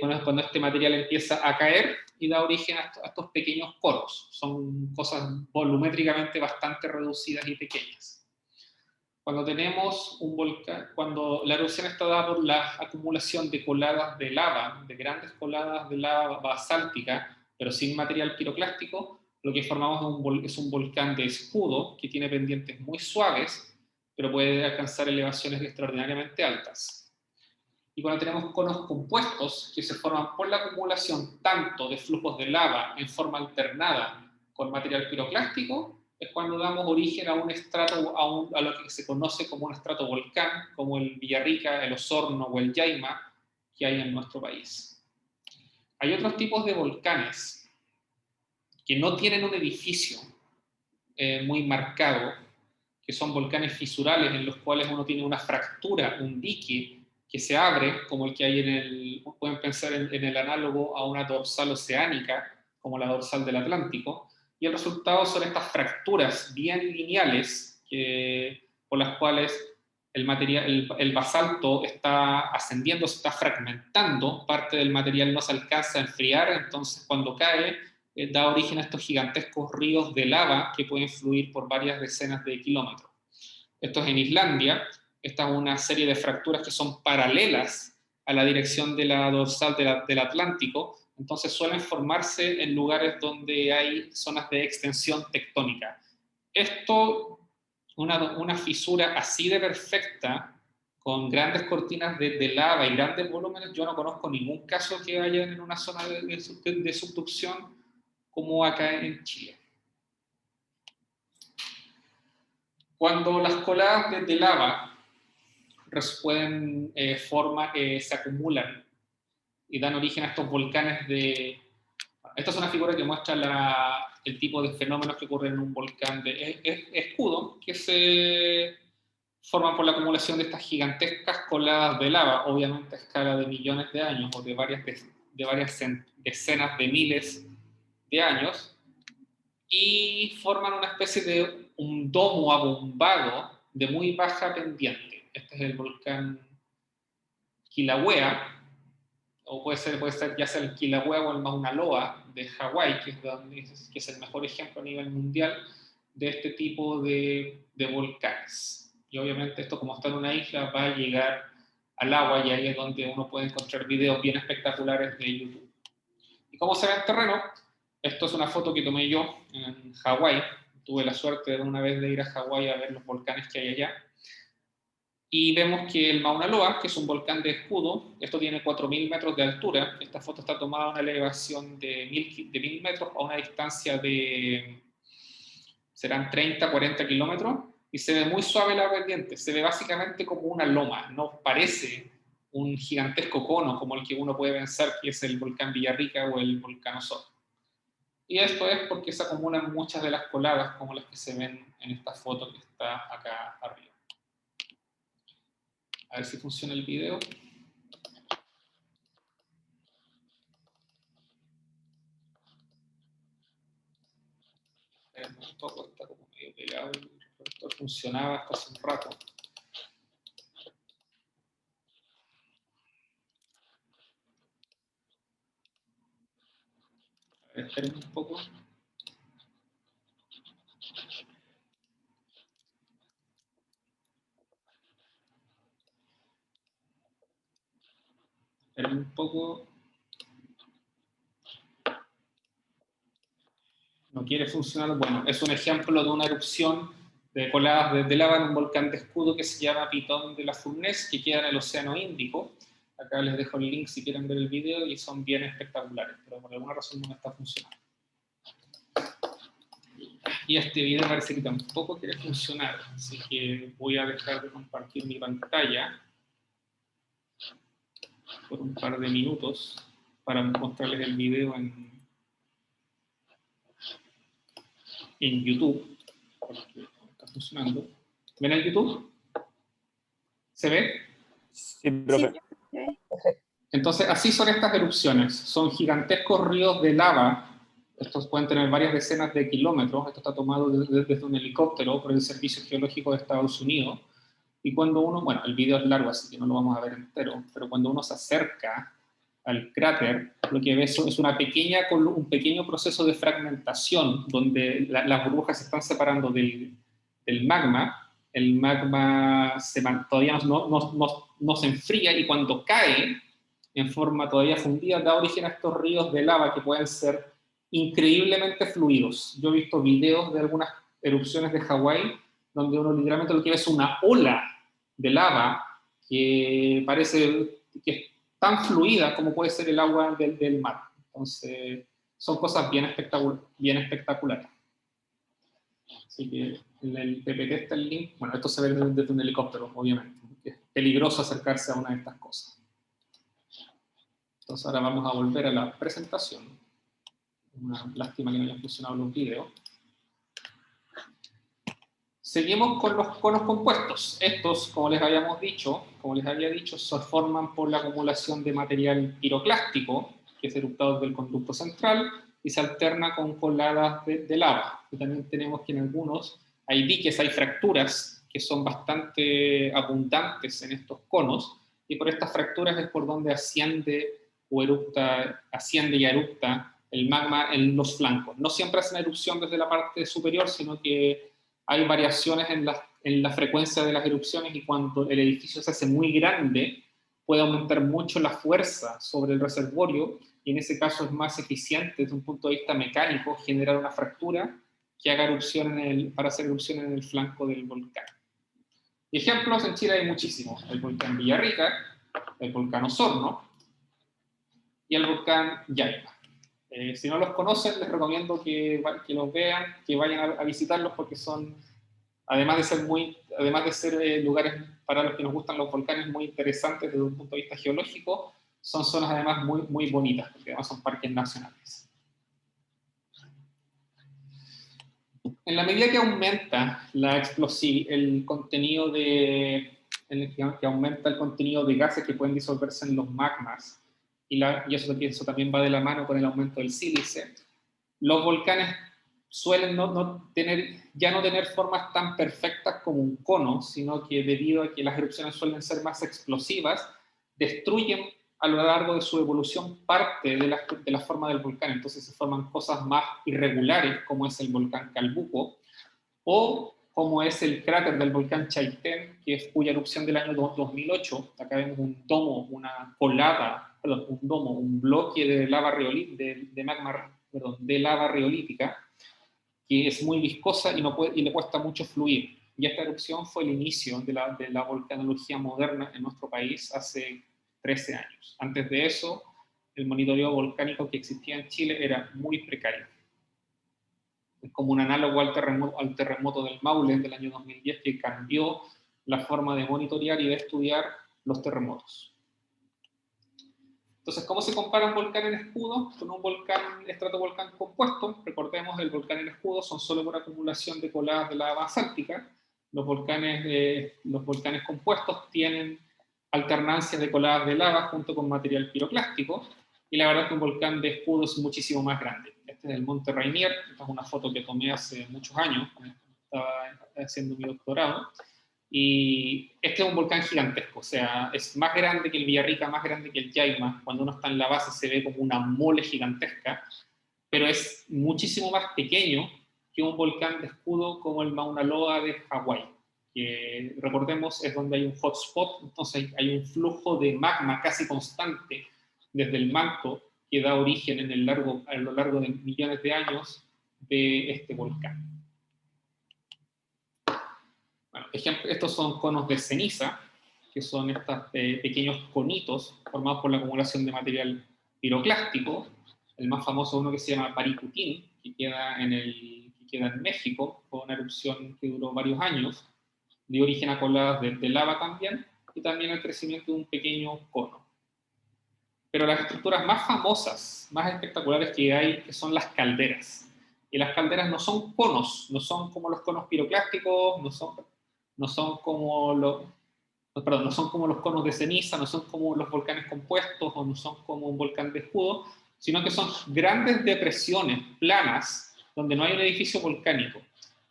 cuando este material empieza a caer y da origen a estos pequeños conos. Son cosas volumétricamente bastante reducidas y pequeñas. Cuando tenemos un volcán, cuando la erupción está dada por la acumulación de coladas de lava, de grandes coladas de lava basáltica, pero sin material piroclástico, lo que formamos es un volcán de escudo que tiene pendientes muy suaves, pero puede alcanzar elevaciones extraordinariamente altas. Y cuando tenemos conos compuestos que se forman por la acumulación tanto de flujos de lava en forma alternada con material piroclástico, es cuando damos origen a un estrato, a lo que se conoce como un estrato volcán, como el Villarrica, el Osorno o el Yaima que hay en nuestro país. Hay otros tipos de volcanes que no tienen un edificio muy marcado, que son volcanes fisurales en los cuales uno tiene una fractura, un dique, que se abre, como el que hay pueden pensar en el análogo a una dorsal oceánica, como la dorsal del Atlántico, y el resultado son estas fracturas bien lineales por las cuales el basalto está ascendiendo, se está fragmentando, parte del material no se alcanza a enfriar, entonces cuando cae da origen a estos gigantescos ríos de lava que pueden fluir por varias decenas de kilómetros. Esto es en Islandia. Esta es una serie de fracturas que son paralelas a la dirección de la dorsal del Atlántico, entonces suelen formarse en lugares donde hay zonas de extensión tectónica. Una fisura así de perfecta, con grandes cortinas de lava y grandes volúmenes, yo no conozco ningún caso que haya en una zona de subducción como acá en Chile. Cuando las coladas de lava se acumulan y dan origen a estos volcanes Esta es una figura que muestra el tipo de fenómenos que ocurren en un volcán de escudo, que se forman por la acumulación de estas gigantescas coladas de lava, obviamente a escala de millones de años o de varias decenas de miles de años, y forman una especie de un domo abombado de muy baja pendiente. Este es el volcán Kilauea, o puede ser ya sea el Kilauea o el Mauna Loa de Hawái, que es el mejor ejemplo a nivel mundial de este tipo de volcanes. Y obviamente esto, como está en una isla, va a llegar al agua, y ahí es donde uno puede encontrar videos bien espectaculares de YouTube. ¿Y cómo se ve el terreno? Esto es una foto que tomé yo en Hawái. Tuve la suerte de una vez de ir a Hawái a ver los volcanes que hay allá. Y vemos que el Mauna Loa, que es un volcán de escudo, esto tiene 4.000 metros de altura. Esta foto está tomada a una elevación de 1.000 metros a una distancia de, serán 30, 40 kilómetros, y se ve muy suave la pendiente. Se ve básicamente como una loma, no parece un gigantesco cono como el que uno puede pensar que es el volcán Villarrica o el volcán Osorno. Y esto es porque se acumulan muchas de las coladas como las que se ven en esta foto que está acá arriba. A ver si funciona el video. Un poco, está como medio pegado. El reproductor funcionaba hasta hace un rato. A ver, esperen un poco. tampoco no quiere funcionar. Bueno, es un ejemplo de una erupción de coladas de lava en un volcán de escudo que se llama Pitón de la Fournaise, que queda en el Océano Índico. Acá les dejo el link si quieren ver el video y son bien espectaculares, pero por alguna razón no está funcionando. Y este video parece que tampoco quiere funcionar, así que voy a dejar de compartir mi pantalla por un par de minutos para mostrarles el video en YouTube, porque no está funcionando. ¿Ven el YouTube? ¿Se ve? Sí, profe. Sí. Entonces, así son estas erupciones. Son gigantescos ríos de lava. Estos pueden tener varias decenas de kilómetros. Esto está tomado desde un helicóptero por el Servicio Geológico de Estados Unidos. Y cuando uno, bueno, el video es largo, así que no lo vamos a ver entero, pero cuando uno se acerca al cráter, lo que ve es un pequeño proceso de fragmentación, donde las burbujas se están separando del magma. El magma todavía no se enfría, y cuando cae en forma todavía fundida, da origen a estos ríos de lava que pueden ser increíblemente fluidos. Yo he visto videos de algunas erupciones de Hawái, donde uno literalmente lo que ve es una ola de lava que parece que es tan fluida como puede ser el agua del mar. Entonces, son cosas bien espectaculares. Así que en el PPT está el link. Bueno, esto se ve desde un helicóptero, obviamente. Es peligroso acercarse a una de estas cosas. Entonces ahora vamos a volver a la presentación. Una lástima que no hayan funcionado los videos. Seguimos con los conos compuestos. Estos, como les había dicho, se forman por la acumulación de material piroclástico, que es eruptado desde el conducto central, y se alterna con coladas de lava. Y también tenemos que en algunos hay diques, hay fracturas que son bastante abundantes en estos conos, y por estas fracturas es por donde asciende y erupta el magma en los flancos. No siempre hacen erupción desde la parte superior, sino que hay variaciones en la frecuencia de las erupciones, y cuando el edificio se hace muy grande, puede aumentar mucho la fuerza sobre el reservorio, y en ese caso es más eficiente desde un punto de vista mecánico generar una fractura que haga erupción para hacer erupción en el flanco del volcán. Y ejemplos en Chile hay muchísimos: el volcán Villarrica, el volcán Osorno y el volcán Yaiba. Si no los conocen, les recomiendo que los vean, que vayan a visitarlos, porque son, además de ser lugares para los que nos gustan los volcanes muy interesantes desde un punto de vista geológico, son zonas además muy, muy bonitas, porque además son parques nacionales. En la medida que aumenta el contenido que aumenta el contenido de gases que pueden disolverse en los magmas, y eso también va de la mano con el aumento del sílice, los volcanes suelen ya no tener formas tan perfectas como un cono, sino que debido a que las erupciones suelen ser más explosivas, destruyen a lo largo de su evolución parte de la forma del volcán. Entonces se forman cosas más irregulares, como es el volcán Calbuco, o como es el cráter del volcán Chaitén, cuya erupción del año 2008, acá vemos un domo, un bloque de lava de lava riolítica, que es muy viscosa y le cuesta mucho fluir. Y esta erupción fue el inicio de la volcanología moderna en nuestro país hace 13 años. Antes de eso, el monitoreo volcánico que existía en Chile era muy precario. Es como un análogo al terremoto del Maule del año 2010, que cambió la forma de monitorear y de estudiar los terremotos. Entonces, ¿cómo se compara un volcán en escudo con un estratovolcán compuesto? Recordemos, el volcán en escudo son solo por acumulación de coladas de lava basáltica. Los volcanes compuestos tienen alternancia de coladas de lava junto con material piroclástico, y la verdad es que un volcán de escudo es muchísimo más grande. Este es el Monte Rainier. Esta es una foto que tomé hace muchos años, cuando estaba haciendo mi doctorado. Y este es un volcán gigantesco, o sea, es más grande que el Villarrica, más grande que el Yaima. Cuando uno está en la base se ve como una mole gigantesca, pero es muchísimo más pequeño que un volcán de escudo como el Mauna Loa de Hawái, que recordemos es donde hay un hotspot. Entonces hay un flujo de magma casi constante desde el manto que da origen a lo largo de millones de años de este volcán. Bueno, estos son conos de ceniza, que son estos pequeños conitos formados por la acumulación de material piroclástico. El más famoso es uno que se llama Paricutín, que queda en México, con una erupción que duró varios años, dio origen a coladas de lava también, y también el crecimiento de un pequeño cono. Pero las estructuras más famosas, más espectaculares que hay, que son las calderas. Y las calderas no son conos, no son como los conos piroclásticos, no son como no son como los conos de ceniza, no son como los volcanes compuestos o no son como un volcán de escudo, sino que son grandes depresiones planas donde no hay un edificio volcánico.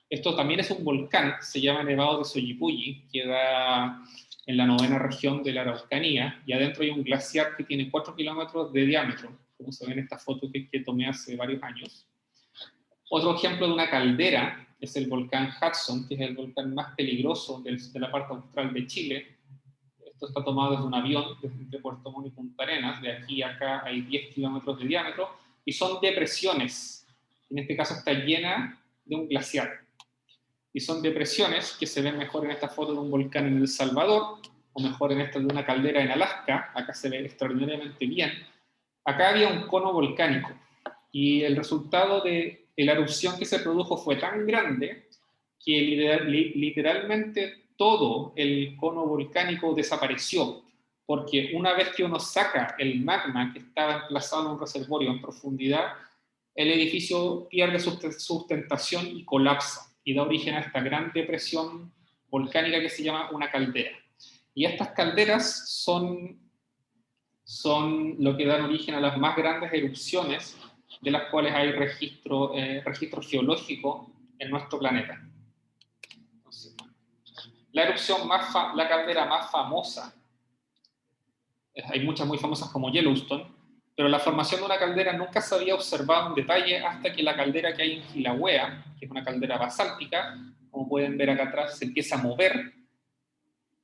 Esto también es un volcán, se llama Nevado de Soyipuyi, queda en la 9ª región de la Araucanía, y adentro hay un glaciar que tiene 4 kilómetros de diámetro, como se ve en esta foto que tomé hace varios años. Otro ejemplo de una caldera es el volcán Hudson, que es el volcán más peligroso de la parte austral de Chile. Esto está tomado desde un avión, desde Puerto Montt y Punta Arenas. De aquí a acá hay 10 kilómetros de diámetro, y son depresiones. En este caso está llena de un glaciar. Y son depresiones que se ven mejor en esta foto de un volcán en El Salvador, o mejor en esta de una caldera en Alaska. Acá se ve extraordinariamente bien. Acá había un cono volcánico, y el resultado de la erupción que se produjo fue tan grande que literalmente todo el cono volcánico desapareció, porque una vez que uno saca el magma que estaba emplazado en un reservorio en profundidad, el edificio pierde sustentación y colapsa, y da origen a esta gran depresión volcánica que se llama una caldera. Y estas calderas son lo que dan origen a las más grandes erupciones de las cuales hay registro geológico en nuestro planeta. Entonces, la caldera más famosa, hay muchas muy famosas como Yellowstone, pero la formación de una caldera nunca se había observado en detalle hasta que la caldera que hay en Kilauea, que es una caldera basáltica, como pueden ver acá atrás, se empieza a mover.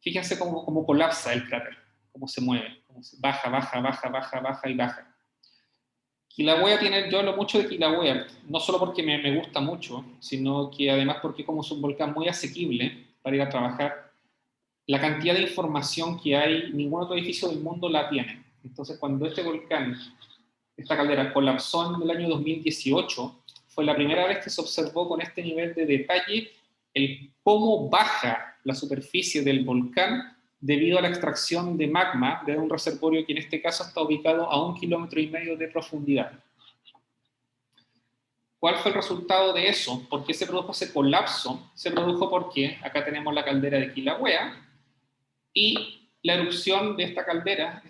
Fíjense cómo colapsa el cráter, cómo se mueve, cómo se baja y baja. Kilauea yo hablo mucho de Kilauea, no solo porque me gusta mucho, sino que además porque como es un volcán muy asequible para ir a trabajar, la cantidad de información que hay, ningún otro edificio del mundo la tiene. Entonces, cuando esta caldera colapsó en el año 2018, fue la primera vez que se observó con este nivel de detalle cómo baja la superficie del volcán debido a la extracción de magma de un reservorio que en este caso está ubicado a 1,5 kilómetros de profundidad. ¿Cuál fue el resultado de eso? ¿Por qué se produjo ese colapso? Se produjo porque acá tenemos la caldera de Kilauea, y la erupción de esta caldera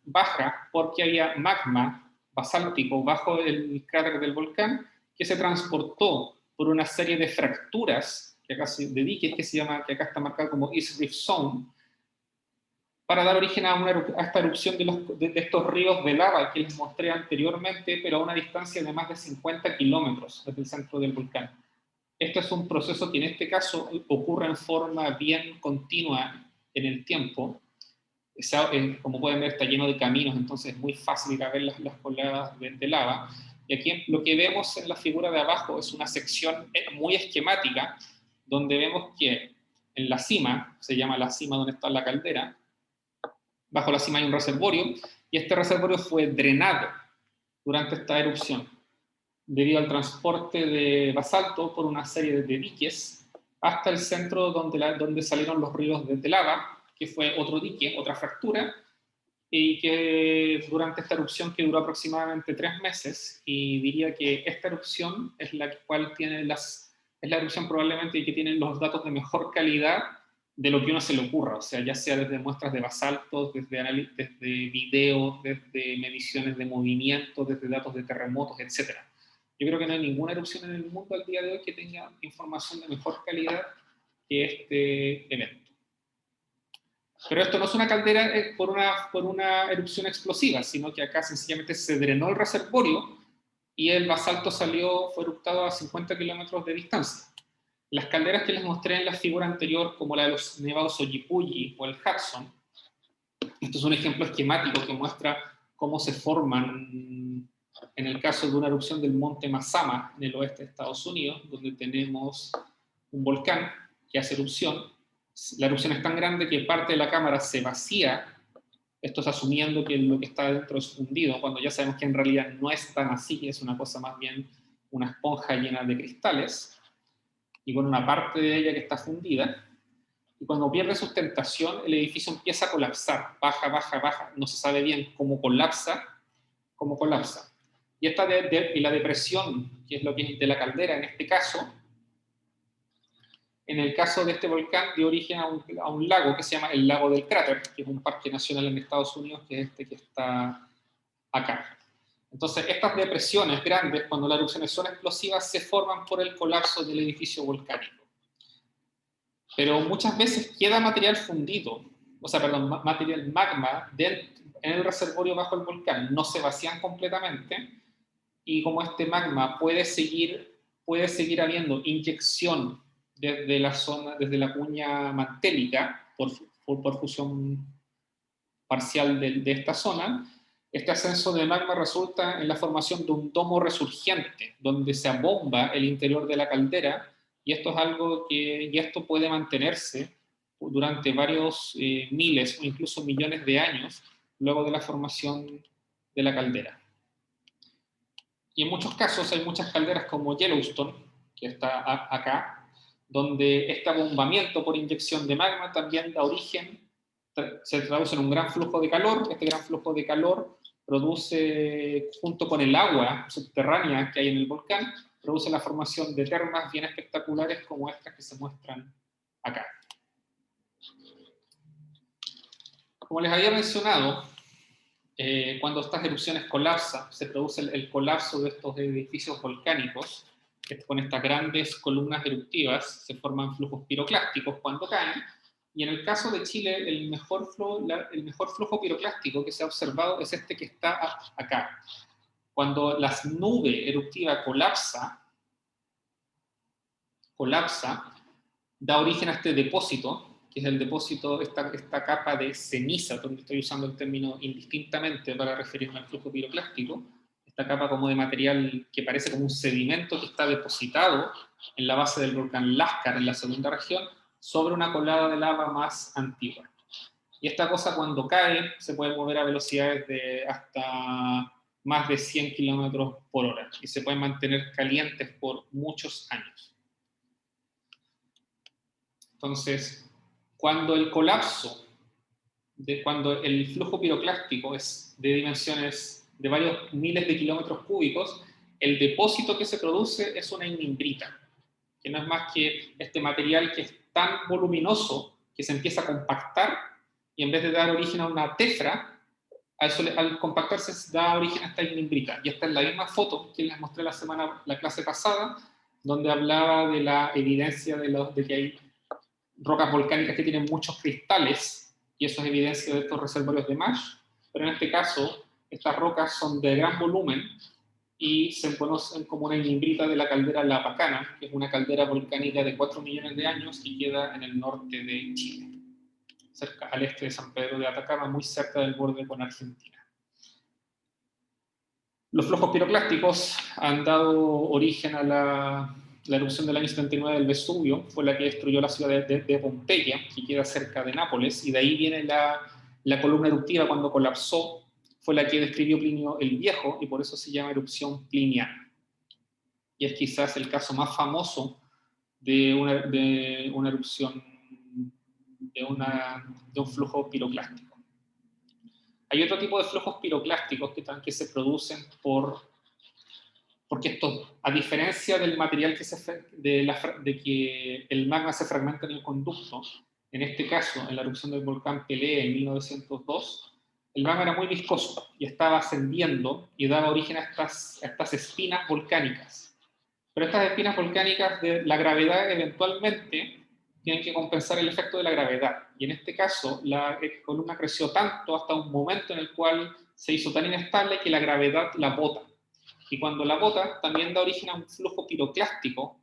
baja porque había magma basáltico bajo el cráter del volcán que se transportó por una serie de fracturas de diques que acá está marcado como East Rift Zone, para dar origen a esta erupción de estos ríos de lava que les mostré anteriormente, pero a una distancia de más de 50 kilómetros desde el centro del volcán. Este es un proceso que en este caso ocurre en forma bien continua en el tiempo. Como pueden ver, está lleno de caminos, entonces es muy fácil ir a ver las coladas de lava. Y aquí lo que vemos en la figura de abajo es una sección muy esquemática, donde vemos que en la cima, se llama la cima donde está la caldera, bajo la cima hay un reservorio, y este reservorio fue drenado durante esta erupción, debido al transporte de basalto por una serie de diques, hasta el centro donde salieron los ríos de lava, que fue otro dique, otra fractura, y que durante esta erupción que duró aproximadamente 3 meses, y diría que esta erupción es la cual tiene es la erupción probablemente que tiene los datos de mejor calidad de lo que uno se le ocurra, o sea, ya sea desde muestras de basaltos, desde videos, desde mediciones de movimiento, desde datos de terremotos, etc. Yo creo que no hay ninguna erupción en el mundo al día de hoy que tenga información de mejor calidad que este evento. Pero esto no es una caldera por una erupción explosiva, sino que acá sencillamente se drenó el reservorio y el basalto fue eruptado a 50 kilómetros de distancia. Las calderas que les mostré en la figura anterior, como la de los nevados Soyipuyi o el Hudson, esto es un ejemplo esquemático que muestra cómo se forman, en el caso de una erupción del monte Mazama, en el oeste de Estados Unidos, donde tenemos un volcán que hace erupción. La erupción es tan grande que parte de la cámara se vacía. Esto es asumiendo que lo que está dentro es fundido, cuando ya sabemos que en realidad no es tan así, es una cosa más bien una esponja llena de cristales, y con una parte de ella que está fundida. Y cuando pierde sustentación, el edificio empieza a colapsar, baja, baja, baja. No se sabe bien cómo colapsa, cómo colapsa. Y y la depresión, que es lo que es de la caldera en este caso, en el caso de este volcán dio origen a un lago que se llama el lago del cráter, que es un parque nacional en Estados Unidos, que es este que está acá. Entonces, estas depresiones grandes, cuando las erupciones son explosivas, se forman por el colapso del edificio volcánico. Pero muchas veces queda material fundido, o sea, perdón, material magma en el reservorio bajo el volcán, no se vacían completamente, y como este magma puede seguir habiendo inyección desde la zona, desde la cuña mantélica, por fusión parcial de esta zona, este ascenso de magma resulta en la formación de un domo resurgente, donde se abomba el interior de la caldera, y esto es algo y esto puede mantenerse durante varios miles o incluso millones de años luego de la formación de la caldera. Y en muchos casos hay muchas calderas como Yellowstone, que está acá, donde este abombamiento por inyección de magma también da origen, se traduce en un gran flujo de calor. Este gran flujo de calor produce, junto con el agua subterránea que hay en el volcán, produce la formación de termas bien espectaculares como estas que se muestran acá. Como les había mencionado, cuando estas erupciones colapsan, se produce el colapso de estos edificios volcánicos, con estas grandes columnas eruptivas, se forman flujos piroclásticos cuando caen, y en el caso de Chile, el mejor flujo piroclástico que se ha observado es este que está acá. Cuando la nube eruptiva colapsa, da origen a este depósito, que es el depósito, esta capa de ceniza, donde estoy usando el término indistintamente para referirme al flujo piroclástico, esta capa como de material que parece como un sedimento que está depositado en la base del volcán Láscar, en la segunda región, sobre una colada de lava más antigua. Y esta cosa cuando cae se puede mover a velocidades de hasta más de 100 kilómetros por hora y se pueden mantener calientes por muchos años. Entonces, cuando el colapso, cuando el flujo piroclástico es de dimensiones de varios miles de kilómetros cúbicos, el depósito que se produce es una ignimbrita, que no es más que este material que es tan voluminoso que se empieza a compactar y en vez de dar origen a una tefra, al compactarse da origen a esta ignimbrita. Y esta es la misma foto que les mostré la clase pasada, donde hablaba de la evidencia de que hay rocas volcánicas que tienen muchos cristales, y eso es evidencia de estos reservorios de Marsh, pero en este caso, estas rocas son de gran volumen y se conocen como una ignimbrita de la caldera La Pacana, que es una caldera volcánica de 4 millones de años y queda en el norte de Chile, cerca al este de San Pedro de Atacama, muy cerca del borde con Argentina. Los flujos piroclásticos han dado origen a la erupción del año 79 del Vesubio, fue la que destruyó la ciudad de Pompeya, que queda cerca de Nápoles, y de ahí viene la columna eruptiva cuando colapsó, fue la que describió Plinio el Viejo, y por eso se llama erupción pliniana. Y es quizás el caso más famoso de una erupción, de un flujo piroclástico. Hay otro tipo de flujos piroclásticos que se producen porque esto, a diferencia del material de que el magma se fragmenta en el conducto, en este caso, en la erupción del volcán Pelée en 1902, el magma era muy viscoso y estaba ascendiendo y daba origen a estas espinas volcánicas. Pero estas espinas volcánicas de la gravedad eventualmente tienen que compensar el efecto de la gravedad. Y en este caso, la columna creció tanto hasta un momento en el cual se hizo tan inestable que la gravedad la bota. Y cuando la bota, también da origen a un flujo piroclástico.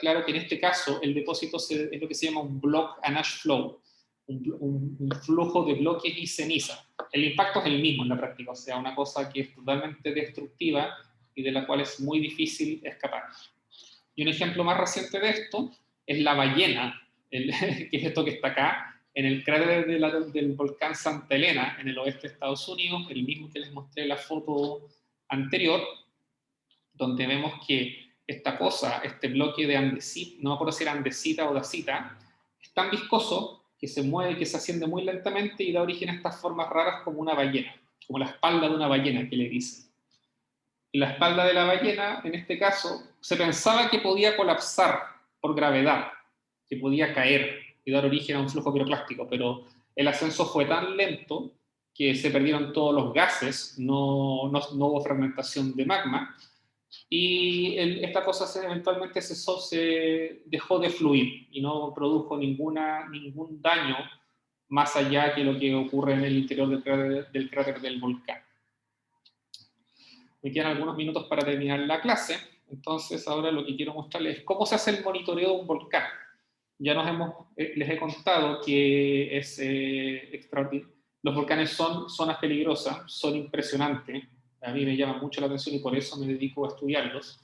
Claro que en este caso, el depósito es lo que se llama un block and ash flow. un flujo de bloques y ceniza. El impacto es el mismo en la práctica, o sea, una cosa que es totalmente destructiva y de la cual es muy difícil escapar. Y un ejemplo más reciente de esto es la ballena, que es esto que está acá, en el cráter del volcán Santa Elena, en el oeste de Estados Unidos, el mismo que les mostré en la foto anterior, donde vemos que esta cosa, este bloque de andesita, no me acuerdo si era andesita o dacita, es tan viscoso que se mueve, que se asciende muy lentamente y da origen a estas formas raras como una ballena, como la espalda de una ballena, que le dicen. Y la espalda de la ballena, en este caso, se pensaba que podía colapsar por gravedad, que podía caer y dar origen a un flujo piroclástico, pero el ascenso fue tan lento que se perdieron todos los gases, no hubo fragmentación de magma, y esta cosa eventualmente se dejó de fluir y no produjo ningún daño más allá que lo que ocurre en el interior del cráter del volcán. Me quedan algunos minutos para terminar la clase, entonces ahora lo que quiero mostrarles es cómo se hace el monitoreo de un volcán. Ya les he contado que es extraordinario. Los volcanes son zonas peligrosas, son impresionantes, a mí me llama mucho la atención y por eso me dedico a estudiarlos.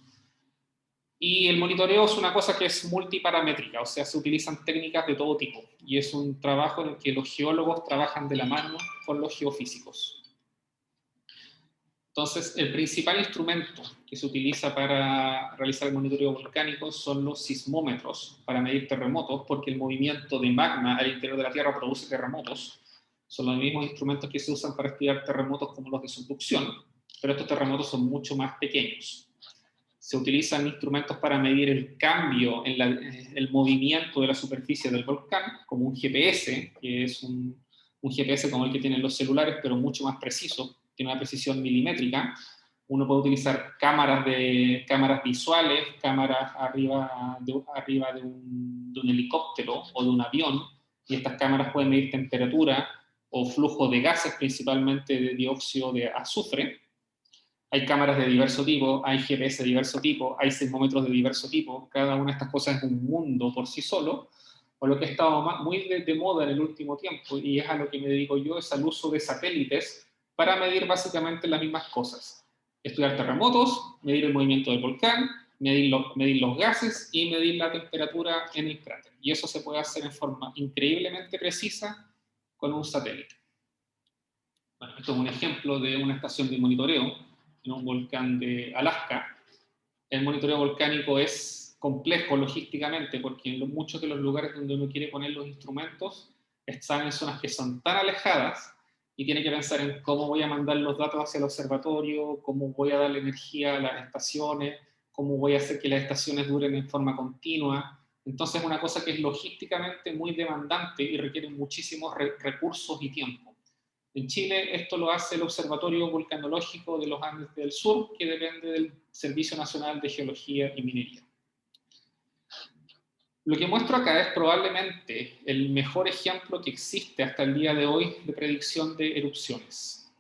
Y el monitoreo es una cosa que es multiparamétrica, o sea, se utilizan técnicas de todo tipo, y es un trabajo en el que los geólogos trabajan de la mano con los geofísicos. Entonces, el principal instrumento que se utiliza para realizar el monitoreo volcánico son los sismómetros para medir terremotos, porque el movimiento de magma al interior de la Tierra produce terremotos. Son los mismos instrumentos que se usan para estudiar terremotos como los de subducción, pero estos terremotos son mucho más pequeños. Se utilizan instrumentos para medir el cambio en el movimiento de la superficie del volcán, como un GPS, que es un GPS como el que tienen los celulares, pero mucho más preciso, tiene una precisión milimétrica. Uno puede utilizar cámaras visuales, cámaras arriba de un helicóptero o de un avión, y estas cámaras pueden medir temperatura o flujo de gases, principalmente de dióxido de azufre. Hay cámaras de diverso tipo, hay GPS de diverso tipo, hay sismómetros de diverso tipo. Cada una de estas cosas es un mundo por sí solo. O lo que ha estado muy de moda en el último tiempo, y es a lo que me dedico yo, es al uso de satélites para medir básicamente las mismas cosas. Estudiar terremotos, medir el movimiento del volcán, medir los gases y medir la temperatura en el cráter. Y eso se puede hacer en forma increíblemente precisa con un satélite. Bueno, esto es un ejemplo de una estación de monitoreo en un volcán de Alaska. El monitoreo volcánico es complejo logísticamente porque en muchos de los lugares donde uno quiere poner los instrumentos están en zonas que son tan alejadas y tiene que pensar en cómo voy a mandar los datos hacia el observatorio, cómo voy a darle energía a las estaciones, cómo voy a hacer que las estaciones duren en forma continua. Entonces es una cosa que es logísticamente muy demandante y requiere muchísimos recursos y tiempo. En Chile esto lo hace el Observatorio Volcanológico de los Andes del Sur, que depende del Servicio Nacional de Geología y Minería. Lo que muestro acá es probablemente el mejor ejemplo que existe hasta el día de hoy de predicción de erupciones.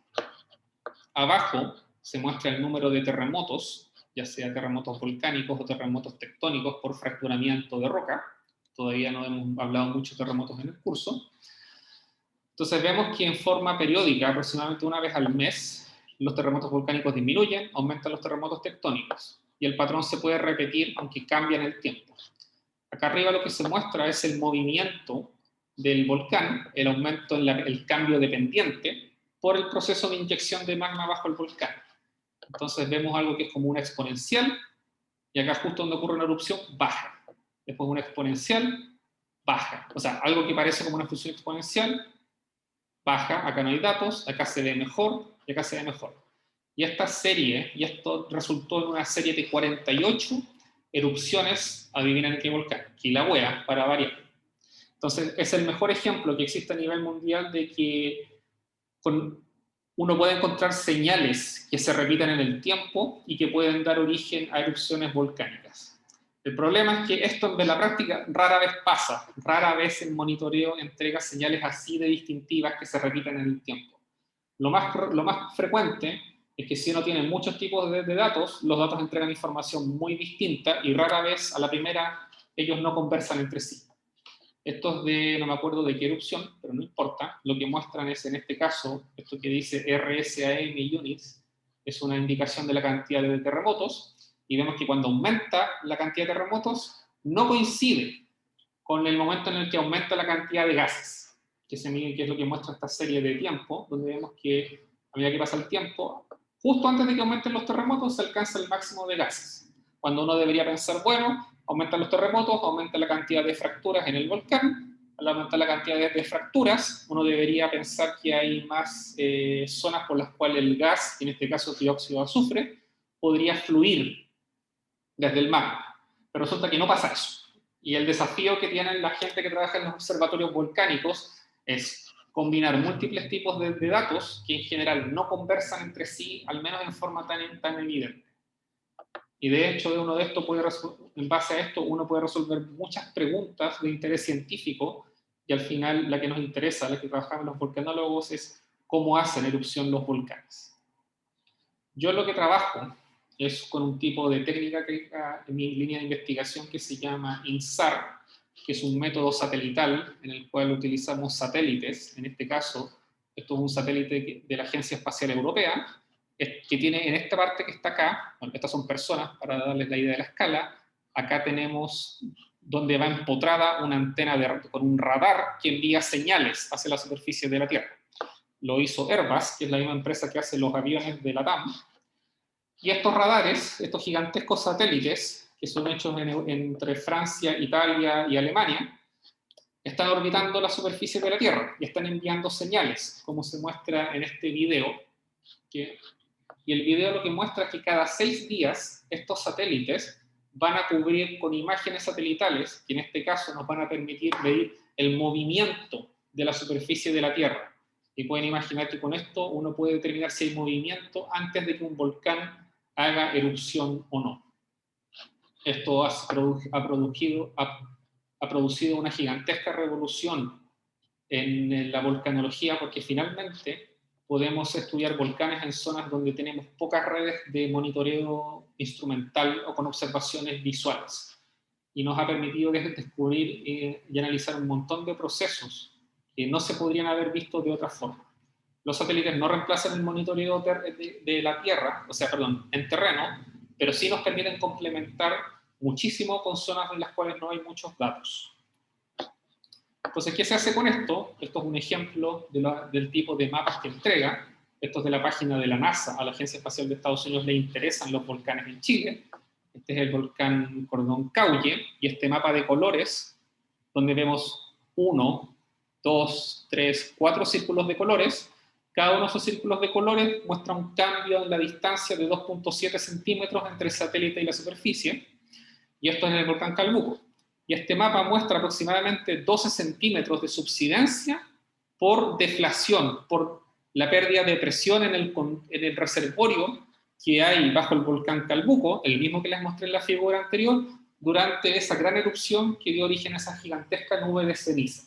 Abajo se muestra el número de terremotos, ya sea terremotos volcánicos o terremotos tectónicos por fracturamiento de roca. Todavía no hemos hablado mucho de terremotos en el curso. Entonces vemos que en forma periódica, aproximadamente una vez al mes, los terremotos volcánicos disminuyen, aumentan los terremotos tectónicos. Y el patrón se puede repetir aunque cambie en el tiempo. Acá arriba lo que se muestra es el movimiento del volcán, el aumento en el cambio de pendiente, por el proceso de inyección de magma bajo el volcán. Entonces vemos algo que es como una exponencial, y acá justo donde ocurre una erupción, baja. Después una exponencial, baja. O sea, algo que parece como una función exponencial, baja, acá no hay datos, acá se ve mejor y acá se ve mejor. Y esta serie, y esto resultó en una serie de 48 erupciones, adivinen qué volcán, Kilauea, para variar. Entonces, es el mejor ejemplo que existe a nivel mundial de que uno puede encontrar señales que se repiten en el tiempo y que pueden dar origen a erupciones volcánicas. El problema es que esto en la práctica rara vez pasa, rara vez el monitoreo entrega señales así de distintivas que se repiten en el tiempo. Lo más frecuente es que si uno tiene muchos tipos de datos, los datos entregan información muy distinta y rara vez a la primera ellos no conversan entre sí. Estos de, no me acuerdo de qué erupción, pero no importa. Lo que muestran es, en este caso, esto que dice RSAM units, es una indicación de la cantidad de terremotos, y vemos que cuando aumenta la cantidad de terremotos, no coincide con el momento en el que aumenta la cantidad de gases, que es lo que muestra esta serie de tiempo, donde vemos que a medida que pasa el tiempo, justo antes de que aumenten los terremotos, se alcanza el máximo de gases. Cuando uno debería pensar, bueno, aumentan los terremotos, aumenta la cantidad de fracturas en el volcán, al aumentar la cantidad de fracturas, uno debería pensar que hay más zonas por las cuales el gas, en este caso dióxido de azufre, podría fluir desde el magma. Pero resulta que no pasa eso. Y el desafío que tienen la gente que trabaja en los observatorios volcánicos es combinar múltiples tipos de datos que en general no conversan entre sí, al menos en forma tan evidente. Y de hecho, en base a esto, uno puede resolver muchas preguntas de interés científico, y al final la que nos interesa, la que trabajamos los volcanólogos, es cómo hacen erupción los volcanes. Yo lo que trabajo es con un tipo de técnica que en mi línea de investigación que se llama INSAR, que es un método satelital en el cual utilizamos satélites. En este caso, esto es un satélite de la Agencia Espacial Europea, que tiene en esta parte que está acá, bueno, estas son personas para darles la idea de la escala. Acá tenemos donde va empotrada una antena con un radar que envía señales hacia la superficie de la Tierra. Lo hizo Airbus, que es la misma empresa que hace los aviones de la TAM. Y estos radares, estos gigantescos satélites, que son hechos entre Francia, Italia y Alemania, están orbitando la superficie de la Tierra y están enviando señales, como se muestra en este video. Y el video lo que muestra es que cada 6 días estos satélites van a cubrir con imágenes satelitales, que en este caso nos van a permitir medir el movimiento de la superficie de la Tierra. Y pueden imaginar que con esto uno puede determinar si hay movimiento antes de que un volcán haga erupción o no. Esto ha producido una gigantesca revolución en la volcanología, porque finalmente podemos estudiar volcanes en zonas donde tenemos pocas redes de monitoreo instrumental o con observaciones visuales. Y nos ha permitido descubrir y analizar un montón de procesos que no se podrían haber visto de otra forma. Los satélites no reemplazan el monitoreo de la Tierra, en terreno, pero sí nos permiten complementar muchísimo con zonas en las cuales no hay muchos datos. Entonces, ¿qué se hace con esto? Esto es un ejemplo del tipo de mapas que entrega. Esto es de la página de la NASA. A la Agencia Espacial de Estados Unidos le interesan los volcanes en Chile. Este es el volcán Cordón Caulle, y este mapa de colores, donde vemos 1, 2, 3, 4 círculos de colores. Cada uno de esos círculos de colores muestra un cambio en la distancia de 2.7 centímetros entre el satélite y la superficie. Y esto es en el volcán Calbuco. Y este mapa muestra aproximadamente 12 centímetros de subsidencia por deflación, por la pérdida de presión en el reservorio que hay bajo el volcán Calbuco, el mismo que les mostré en la figura anterior, durante esa gran erupción que dio origen a esa gigantesca nube de ceniza.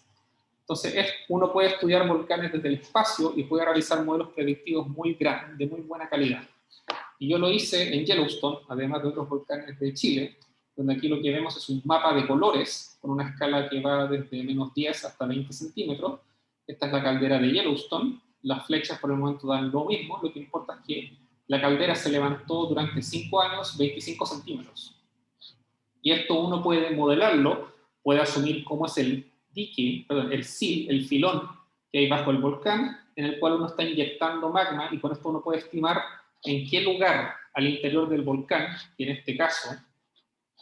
Entonces, uno puede estudiar volcanes desde el espacio y puede realizar modelos predictivos muy grandes, de muy buena calidad. Y yo lo hice en Yellowstone, además de otros volcanes de Chile, donde aquí lo que vemos es un mapa de colores, con una escala que va desde menos 10 hasta 20 centímetros. Esta es la caldera de Yellowstone. Las flechas por el momento dan lo mismo. Lo que importa es que la caldera se levantó durante 5 años, 25 centímetros. Y esto uno puede modelarlo, puede asumir cómo es el dique, el filón que hay bajo el volcán, en el cual uno está inyectando magma, y con esto uno puede estimar en qué lugar al interior del volcán, y en este caso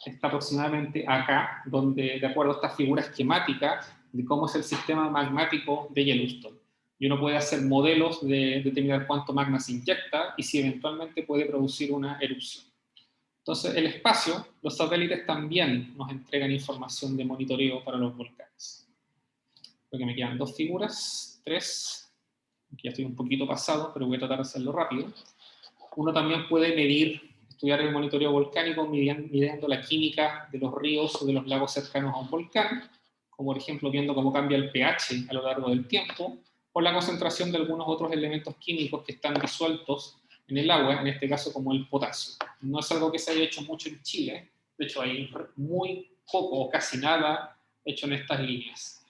está aproximadamente acá, donde, de acuerdo a esta figura esquemática de cómo es el sistema magmático de Yellowstone. Y uno puede hacer modelos de determinar cuánto magma se inyecta y si eventualmente puede producir una erupción. Entonces, el espacio, los satélites también nos entregan información de monitoreo para los volcanes. Creo que me quedan 2 figuras, 3, que ya estoy un poquito pasado, pero voy a tratar de hacerlo rápido. Uno también puede estudiar el monitoreo volcánico midiendo la química de los ríos o de los lagos cercanos a un volcán, como por ejemplo viendo cómo cambia el pH a lo largo del tiempo, o la concentración de algunos otros elementos químicos que están disueltos en el agua, en este caso como el potasio. No es algo que se haya hecho mucho en Chile, de hecho hay muy poco o casi nada hecho en estas líneas.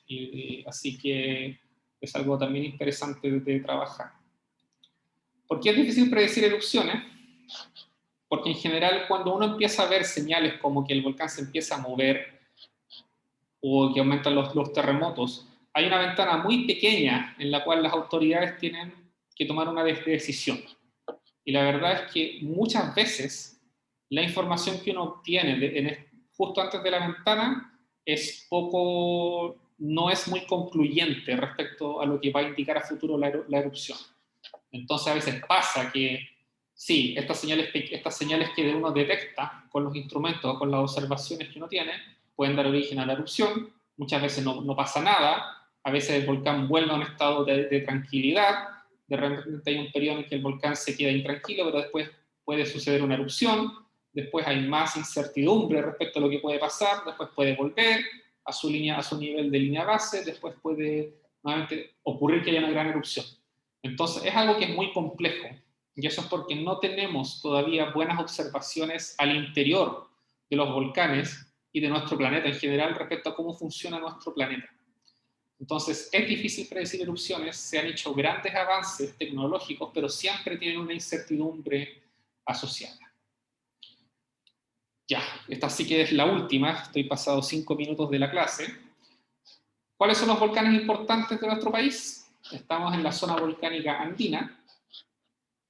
Así que es algo también interesante de trabajar. ¿Por qué es difícil predecir erupciones? Porque en general cuando uno empieza a ver señales como que el volcán se empieza a mover o que aumentan los terremotos, hay una ventana muy pequeña en la cual las autoridades tienen que tomar una decisión. Y la verdad es que muchas veces la información que uno obtiene justo antes de la ventana no es muy concluyente respecto a lo que va a indicar a futuro la erupción. Entonces a veces pasa que sí, estas señales que uno detecta con los instrumentos, con las observaciones que uno tiene, pueden dar origen a la erupción. Muchas veces no pasa nada, a veces el volcán vuelve a un estado de tranquilidad, de repente hay un periodo en que el volcán se queda intranquilo, pero después puede suceder una erupción, después hay más incertidumbre respecto a lo que puede pasar, después puede volver a su nivel de línea base, después puede nuevamente ocurrir que haya una gran erupción. Entonces es algo que es muy complejo, y eso es porque no tenemos todavía buenas observaciones al interior de los volcanes y de nuestro planeta en general respecto a cómo funciona nuestro planeta. Entonces es difícil predecir erupciones, se han hecho grandes avances tecnológicos, pero siempre tienen una incertidumbre asociada. Ya, esta sí que es la última, estoy pasado 5 minutos de la clase. ¿Cuáles son los volcanes importantes de nuestro país? Estamos en la zona volcánica andina,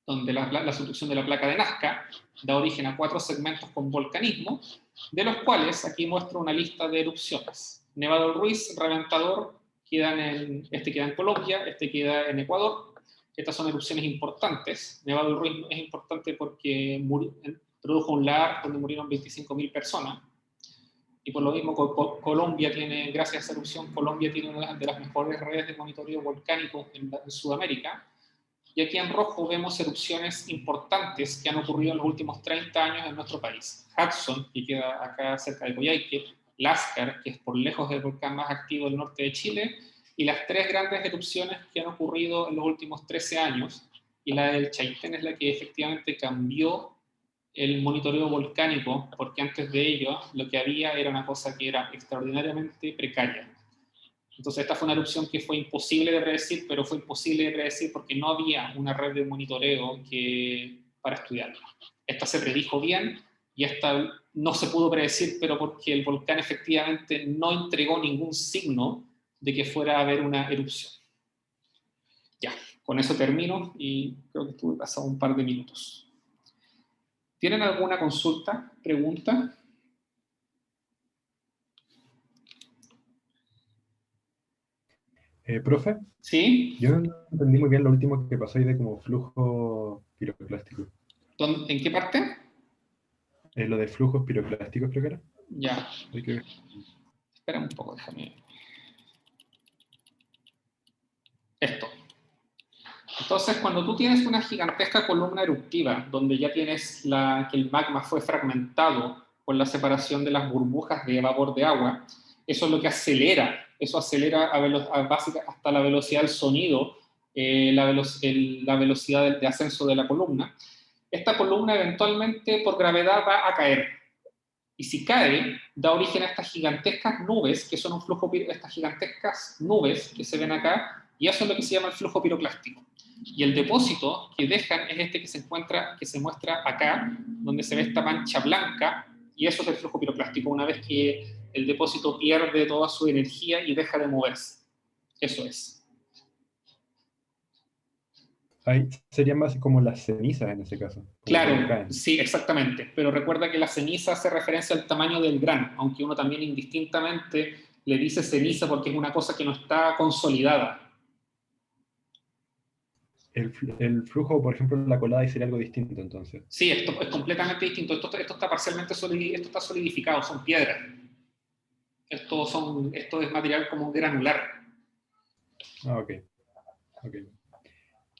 donde la subducción de la placa de Nazca da origen a 4 segmentos con volcanismo, de los cuales aquí muestro una lista de erupciones. Nevado del Ruiz, Reventador, este queda en Colombia, este queda en Ecuador. Estas son erupciones importantes. Nevado del Ruiz es importante porque produjo un lahar donde murieron 25.000 personas. Y por lo mismo, Colombia tiene, gracias a esa erupción, Colombia tiene una de las mejores redes de monitoreo volcánico en Sudamérica. Y aquí en rojo vemos erupciones importantes que han ocurrido en los últimos 30 años en nuestro país. Hudson, que queda acá cerca de Coyhaique, Lascar, que es por lejos el volcán más activo del norte de Chile, y las 3 grandes erupciones que han ocurrido en los últimos 13 años, y la del Chaitén es la que efectivamente cambió el monitoreo volcánico, porque antes de ello lo que había era una cosa que era extraordinariamente precaria. Entonces esta fue una erupción que fue imposible de predecir, pero fue imposible de predecir porque no había una red de monitoreo para estudiarla. Esta se predijo bien y esta no se pudo predecir, pero porque el volcán efectivamente no entregó ningún signo de que fuera a haber una erupción. Ya, con eso termino y creo que estuve pasado un par de minutos. ¿Tienen alguna consulta, pregunta? Profe, ¿Sí? yo no entendí muy bien lo último que pasó ahí de como flujo piroclástico. ¿En qué parte? Lo de flujos piroclásticos creo que era. Ya. Hay que ver. Espera un poco, déjame. Esto. Entonces, cuando tú tienes una gigantesca columna eruptiva, donde ya tienes que el magma fue fragmentado por la separación de las burbujas de vapor de agua, eso es lo que acelera, hasta la velocidad del sonido, la velocidad de ascenso de la columna. Esta columna eventualmente por gravedad va a caer. Y si cae, da origen a estas gigantescas nubes, que son estas gigantescas nubes que se ven acá, y eso es lo que se llama el flujo piroclástico. Y el depósito que dejan es este que se muestra acá, donde se ve esta mancha blanca, y eso es el flujo piroclástico, una vez que el depósito pierde toda su energía y deja de moverse. Eso es. Ahí serían más como las cenizas en ese caso, como cuando Claro, caen. sí, exactamente. Pero recuerda que la ceniza hace referencia al tamaño del grano, aunque uno también indistintamente le dice ceniza porque es una cosa que no está consolidada. El flujo, por ejemplo, en la colada ahí sería algo distinto entonces. Sí, esto es completamente distinto. Esto está parcialmente esto está solidificado, son piedras. Esto es material como granular. Ah, ok. Ok.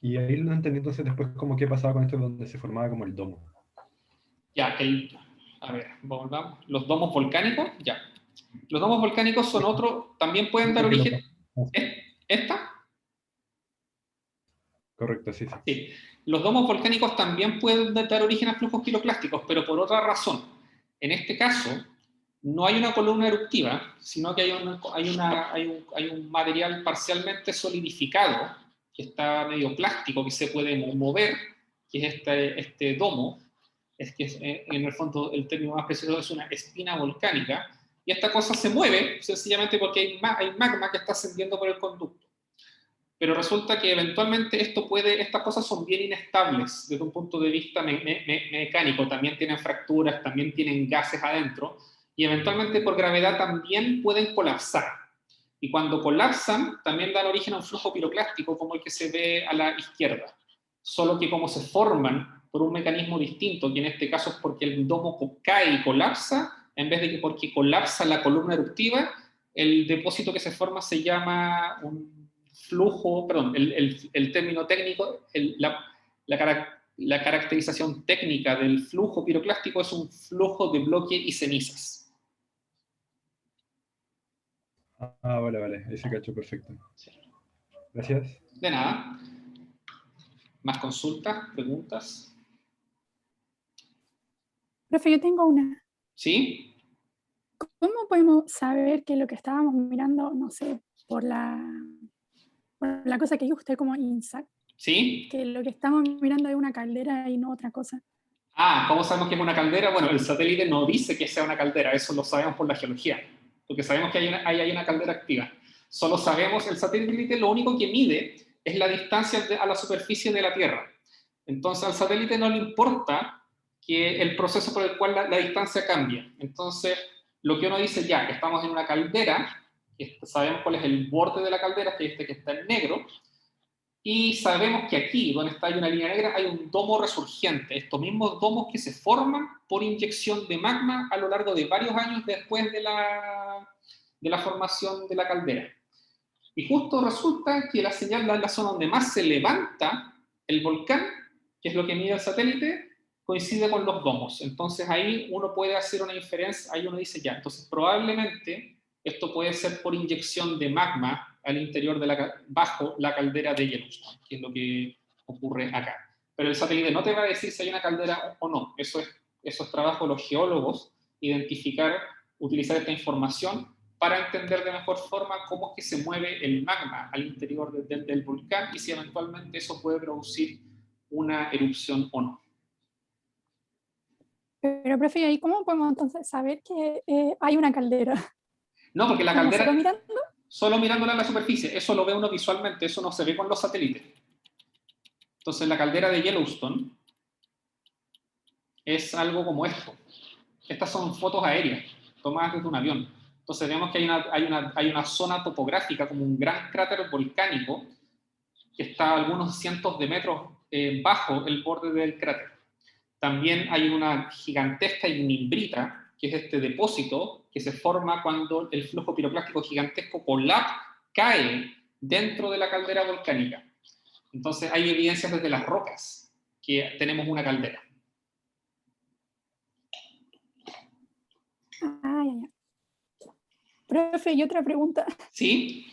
Y ahí no entendí entonces después como qué pasaba con esto donde se formaba como el domo. Ya, a ver, volvamos. Los domos volcánicos, ya. Los domos volcánicos son otro, también pueden dar Creo que lo origen. pasamos. ¿Esta? Correcto, sí, sí. Sí. Los domos volcánicos también pueden dar origen a flujos piroclásticos, pero por otra razón. En este caso, no hay una columna eruptiva, sino que hay un material parcialmente solidificado, que está medio plástico, que se puede mover, que es este domo. Es que en el fondo el término más preciso es una espina volcánica, y esta cosa se mueve sencillamente porque hay magma que está ascendiendo por el conducto. Pero resulta que eventualmente estas cosas son bien inestables desde un punto de vista mecánico, también tienen fracturas, también tienen gases adentro, y eventualmente por gravedad también pueden colapsar. Y cuando colapsan, también dan origen a un flujo piroclástico como el que se ve a la izquierda. Solo que como se forman por un mecanismo distinto, que en este caso es porque el domo cae y colapsa, en vez de que porque colapsa la columna eruptiva, el depósito que se forma se llama un flujo, perdón, el término técnico, la caracterización técnica del flujo piroclástico es un flujo de bloque y cenizas. Vale, vale, ese cacho, perfecto. Sí. Gracias. De nada. ¿Más consultas? ¿Preguntas? Profe, yo tengo una. ¿Sí? ¿Cómo podemos saber que lo que estábamos mirando, no sé, por la cosa que dijo usted como INSAC, ¿Sí? que lo que estamos mirando es una caldera y no otra cosa? ¿Cómo sabemos que es una caldera? Bueno, el satélite no dice que sea una caldera, eso lo sabemos por la geología, porque sabemos que hay una caldera activa. Solo sabemos, el satélite lo único que mide es la distancia a la superficie de la Tierra. Entonces al satélite no le importa que el proceso por el cual la distancia cambia. Entonces lo que uno dice, ya, estamos en una caldera, sabemos cuál es el borde de la caldera, que es este que está en negro, y sabemos que aquí, donde hay una línea negra, hay un domo resurgente. Estos mismos domos que se forman por inyección de magma a lo largo de varios años después de la formación de la caldera. Y justo resulta que la señal de la zona donde más se levanta el volcán, que es lo que mide el satélite, coincide con los domos. Entonces ahí uno puede hacer una inferencia, ahí uno dice ya, entonces probablemente esto puede ser por inyección de magma al interior bajo la caldera de Yellowstone, que es lo que ocurre acá. Pero el satélite no te va a decir si hay una caldera o no. Eso es trabajo de los geólogos, identificar, utilizar esta información para entender de mejor forma cómo es que se mueve el magma al interior del volcán y si eventualmente eso puede producir una erupción o no. Pero, profe, ¿y cómo podemos entonces saber que hay una caldera? No, porque la ¿Como caldera... solo mirando? Solo mirándola en la superficie, eso lo ve uno visualmente, eso no se ve con los satélites. Entonces la caldera de Yellowstone es algo como esto. Estas son fotos aéreas, tomadas desde un avión. Entonces vemos que hay una zona topográfica, como un gran cráter volcánico, que está a algunos cientos de metros bajo el borde del cráter. También hay una gigantesca ignimbrita, que es este depósito que se forma cuando el flujo piroclástico gigantesco cae dentro de la caldera volcánica. Entonces hay evidencias desde las rocas que tenemos una caldera. Ya. Profe, y otra pregunta. ¿Sí?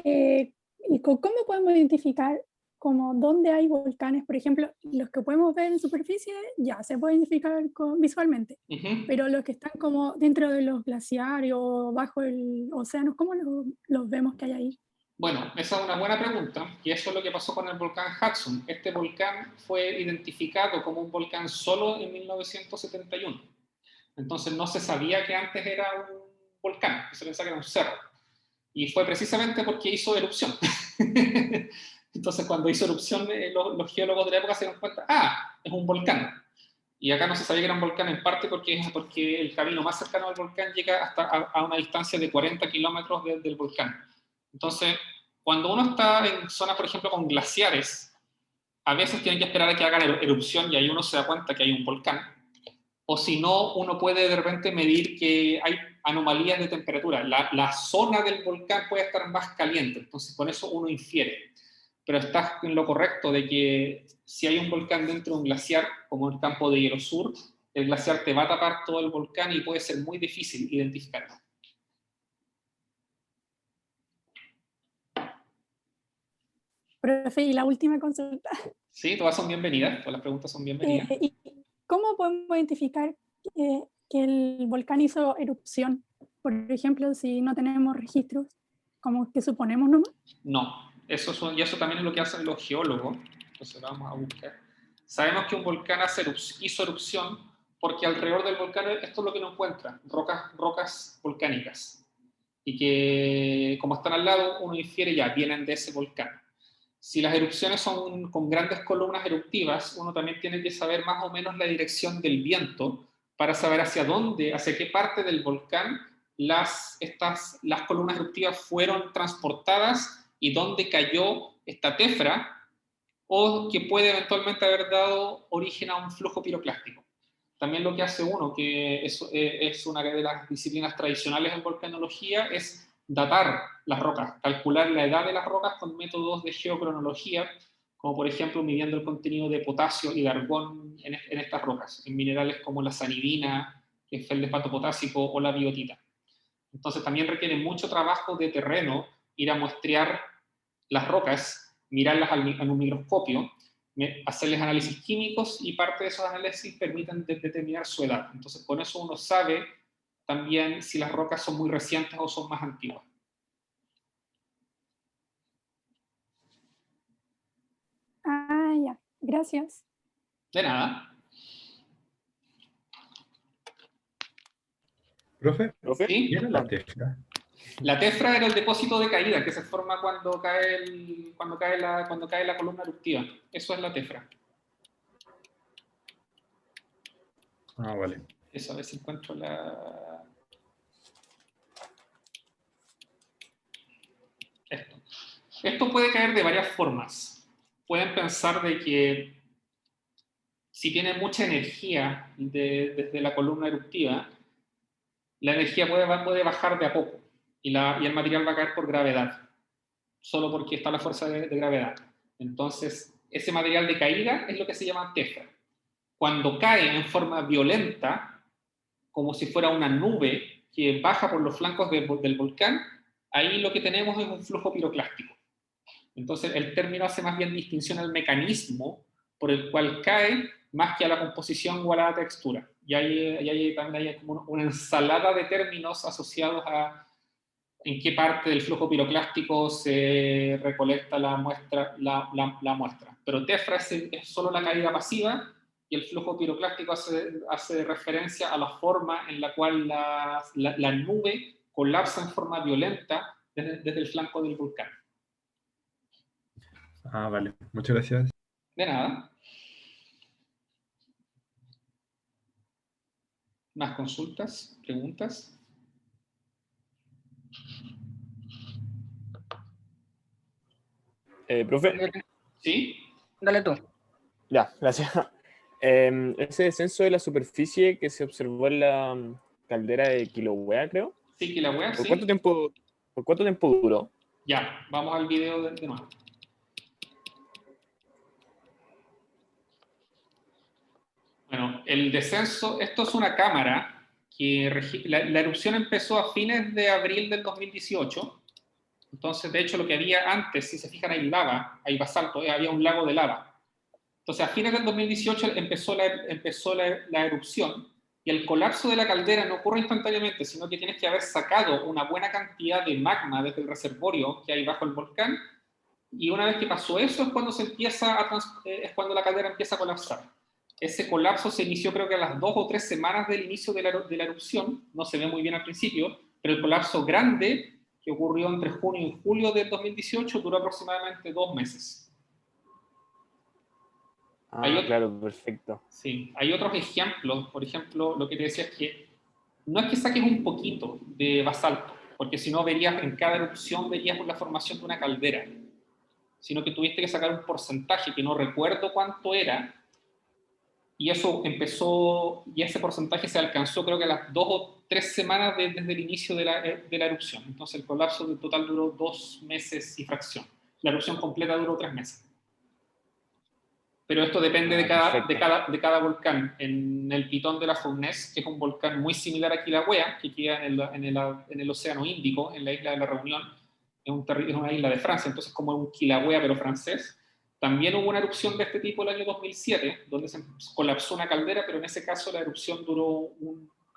¿Y cómo podemos identificar como dónde hay volcanes? Por ejemplo, los que podemos ver en superficie ya se pueden identificar visualmente, pero los que están como dentro de los glaciares o bajo el océano, ¿cómo los vemos que hay ahí? Bueno, esa es una buena pregunta, y eso es lo que pasó con el volcán Hudson. Este volcán fue identificado como un volcán solo en 1971. Entonces no se sabía que antes era un volcán, se pensaba que era un cerro. Y fue precisamente porque hizo erupción. Entonces cuando hizo erupción, los geólogos de la época se dieron cuenta, es un volcán. Y acá no se sabía que era un volcán en parte porque el camino más cercano al volcán llega hasta a una distancia de 40 kilómetros del volcán. Entonces, cuando uno está en zonas, por ejemplo, con glaciares, a veces tienen que esperar a que hagan erupción y ahí uno se da cuenta que hay un volcán. O si no, uno puede de repente medir que hay anomalías de temperatura. La zona del volcán puede estar más caliente, entonces con eso uno infiere. Pero estás en lo correcto de que si hay un volcán dentro de un glaciar, como el campo de Hielo Sur, el glaciar te va a tapar todo el volcán y puede ser muy difícil identificarlo. Profe, y la última consulta. Sí, todas son bienvenidas, todas las preguntas son bienvenidas. ¿Y cómo podemos identificar que el volcán hizo erupción? Por ejemplo, si no tenemos registros, ¿como que suponemos nomás? No, y eso también es lo que hacen los geólogos. Entonces vamos a buscar. Sabemos que un volcán hizo erupción porque alrededor del volcán, esto es lo que nos encuentra, rocas volcánicas. Y que como están al lado, uno infiere ya, vienen de ese volcán. Si las erupciones son con grandes columnas eruptivas, uno también tiene que saber más o menos la dirección del viento para saber hacia dónde, hacia qué parte del volcán las columnas eruptivas fueron transportadas y dónde cayó esta tefra, o que puede eventualmente haber dado origen a un flujo piroclástico. También lo que hace uno, que es una de las disciplinas tradicionales en volcanología, es datar las rocas, calcular la edad de las rocas con métodos de geocronología, como por ejemplo midiendo el contenido de potasio y de argón en estas rocas, en minerales como la sanidina, el feldespato potásico o la biotita. Entonces también requiere mucho trabajo de terreno ir a muestrear las rocas, mirarlas en un microscopio, hacerles análisis químicos, y parte de esos análisis permiten determinar su edad. Entonces con eso uno sabe también si las rocas son muy recientes o son más antiguas. Ah, ya, gracias. De nada. ¿Profe? ¿Sí? ¿Qué era la tefra? La tefra era el depósito de caída que se forma cuando cae la columna eruptiva. Eso es la tefra. Ah, vale. Eso, a ver si encuentro la... Esto puede caer de varias formas. Pueden pensar de que si tiene mucha energía desde la columna eruptiva, la energía puede bajar de a poco y el material va a caer por gravedad, solo porque está la fuerza de gravedad. Entonces, ese material de caída es lo que se llama tefra. Cuando cae en forma violenta, como si fuera una nube que baja por los flancos del volcán, ahí lo que tenemos es un flujo piroclástico. Entonces, el término hace más bien distinción al mecanismo por el cual cae, más que a la composición o a la textura. Y ahí también hay como una ensalada de términos asociados a en qué parte del flujo piroclástico se recolecta la muestra. Pero tefra es solo la caída pasiva, y el flujo piroclástico hace referencia a la forma en la cual la nube colapsa en forma violenta desde el flanco del volcán. Ah, vale. Muchas gracias. De nada. ¿Más consultas? ¿Preguntas? Profe. ¿Sí? Dale tú. Ya, gracias. Ese descenso de la superficie que se observó en la caldera de Kilauea, creo. Sí, Kilauea, sí. ¿Por cuánto tiempo duró? Ya, vamos al video de nuevo. Bueno, el descenso, esto es una cámara que la erupción empezó a fines de abril del 2018. Entonces, de hecho, lo que había antes, si se fijan, hay lava, hay basalto, había un lago de lava. Entonces, a fines del 2018 empezó la erupción, y el colapso de la caldera no ocurre instantáneamente, sino que tienes que haber sacado una buena cantidad de magma desde el reservorio que hay bajo el volcán, y una vez que pasó eso es cuando es cuando la caldera empieza a colapsar. Ese colapso se inició creo que a las 2 o 3 semanas del inicio de la erupción, no se ve muy bien al principio, pero el colapso grande, que ocurrió entre junio y julio del 2018, duró aproximadamente 2 meses. Claro, perfecto. Sí, hay otros ejemplos. Por ejemplo, lo que te decía es que no es que saques un poquito de basalto, porque si no verías en cada erupción verías la formación de una caldera, sino que tuviste que sacar un porcentaje que no recuerdo cuánto era, y eso empezó, y ese porcentaje se alcanzó creo que a las 2 o 3 semanas desde el inicio de la erupción. Entonces el colapso del total duró 2 meses y fracción. La erupción completa duró 3 meses. Pero esto depende de cada volcán. En el Pitón de la Fournaise, que es un volcán muy similar a Kilauea, que queda en el Océano Índico, en la isla de la Reunión, es una isla de Francia, entonces como un Kilauea pero francés. También hubo una erupción de este tipo el año 2007, donde se colapsó una caldera, pero en ese caso la erupción duró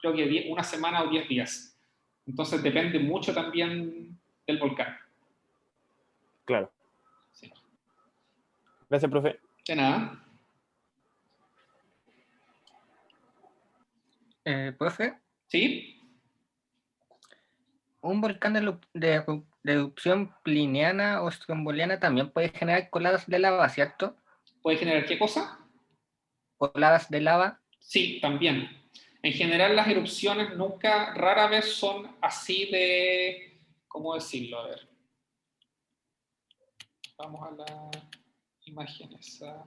creo que una semana o 10 días. Entonces depende mucho también del volcán. Claro. Sí. Gracias, profe. De nada. Profe, ¿Sí? ¿un volcán de erupción pliniana o stromboliana también puede generar coladas de lava, cierto? ¿Puede generar qué cosa? Coladas de lava. Sí, también. En general las erupciones rara vez son así de, ¿cómo decirlo? A ver. Vamos a la imagen esa.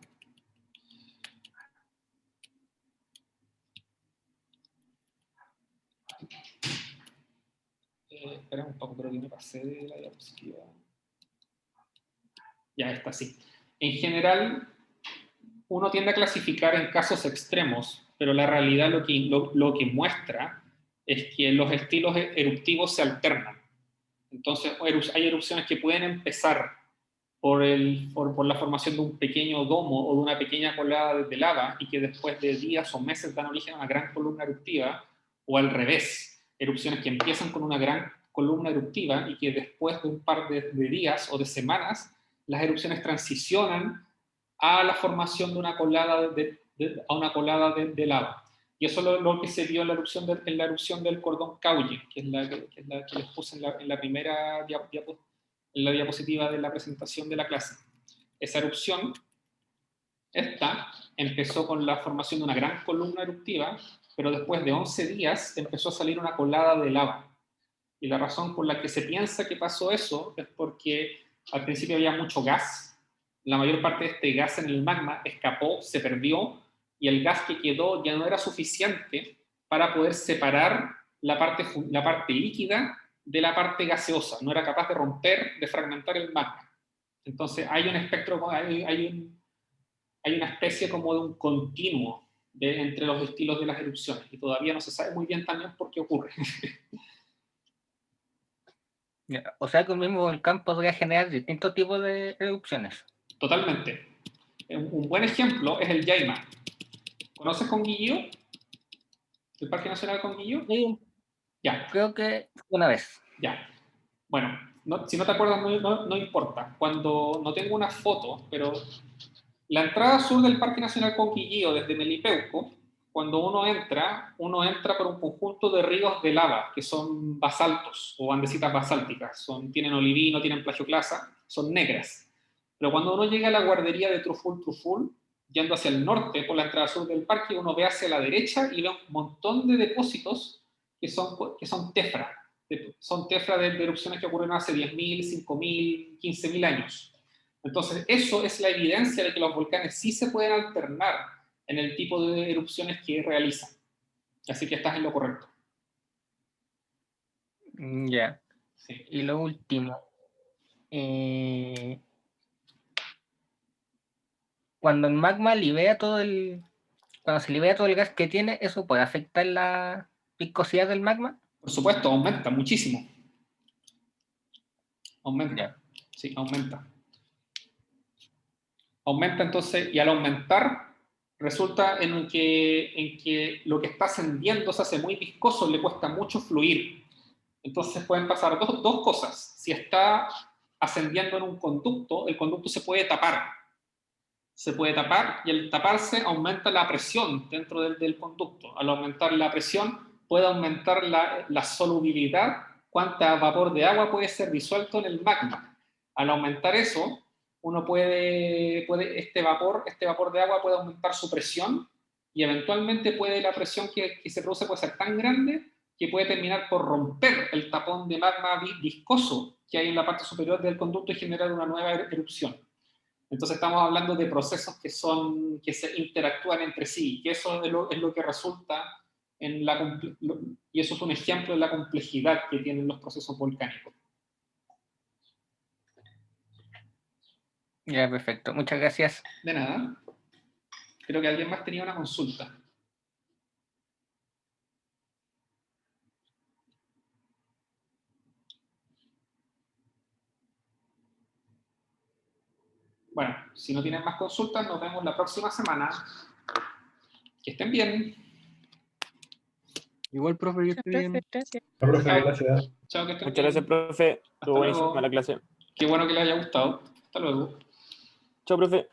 Espera un poco, creo que me pasé de la diapositiva. Ya está, sí. En general, uno tiende a clasificar en casos extremos, pero la realidad lo que muestra es que los estilos eruptivos se alternan. Entonces, hay erupciones que pueden empezar por la formación de un pequeño domo o de una pequeña colada de lava y que después de días o meses dan origen a una gran columna eruptiva, o al revés, erupciones que empiezan con una gran columna eruptiva y que después de un par de días o de semanas, las erupciones transicionan a la formación de una colada de lava. Y eso es lo que se vio en la erupción del cordón Caulle, que es la que les puse en la primera en la diapositiva de la presentación de la clase. Esa erupción, empezó con la formación de una gran columna eruptiva, pero después de 11 días empezó a salir una colada de lava. Y la razón por la que se piensa que pasó eso es porque al principio había mucho gas, la mayor parte de este gas en el magma escapó, se perdió, y el gas que quedó ya no era suficiente para poder separar la parte líquida de la parte gaseosa, no era capaz de romper, de fragmentar el magma. Entonces hay un espectro, hay una especie como de un continuo entre los estilos de las erupciones, y todavía no se sabe muy bien también por qué ocurre. O sea que un mismo volcán podría generar distintos tipos de erupciones. Totalmente. Un buen ejemplo es el Yaima. ¿Conoces Conguillío? ¿El Parque Nacional Conguillío? Sí, Ya. creo que una vez. Ya. Bueno, si no te acuerdas, no importa. Cuando no tengo una foto, pero la entrada sur del Parque Nacional Conquillío desde Melipeuco, cuando uno entra por un conjunto de ríos de lava, que son basaltos o bandecitas basálticas. Tienen olivino, tienen plagioclasa, son negras. Pero cuando uno llega a la guardería de Truful, yendo hacia el norte por la entrada sur del parque, uno ve hacia la derecha y ve un montón de depósitos que son tefra. Son tefra de erupciones que ocurrieron hace 10.000, 5.000, 15.000 años. Entonces, eso es la evidencia de que los volcanes sí se pueden alternar en el tipo de erupciones que realizan. Así que estás en lo correcto. Ya. Sí. Y lo último. Cuando el magma cuando se libera todo el gas que tiene, ¿eso puede afectar la viscosidad del magma? Por supuesto, aumenta muchísimo. Aumenta. Ya. Sí, aumenta. Aumenta entonces, y al aumentar, resulta en que lo que está ascendiendo se hace muy viscoso, le cuesta mucho fluir. Entonces pueden pasar dos cosas. Si está ascendiendo en un conducto, el conducto se puede tapar. Se puede tapar, y al taparse aumenta la presión dentro del conducto. Al aumentar la presión puede aumentar la solubilidad, cuánta vapor de agua puede ser disuelto en el magma. Al aumentar eso, este vapor de agua puede aumentar su presión, y eventualmente la presión que se produce puede ser tan grande que puede terminar por romper el tapón de magma viscoso que hay en la parte superior del conducto y generar una nueva erupción. Entonces estamos hablando de procesos que se interactúan entre sí, y eso es lo que resulta y eso es un ejemplo de la complejidad que tienen los procesos volcánicos. Ya, perfecto. Muchas gracias. De nada. Creo que alguien más tenía una consulta. Bueno, si no tienen más consultas, nos vemos la próxima semana. Que estén bien. Igual, profe, yo estoy bien. Gracias. No, profe, gracias. Chao, que estés Muchas bien. gracias, profe. Hasta Estuvo buenísima luego. la clase. Qué bueno que les haya gustado. Hasta luego. Chao, profe.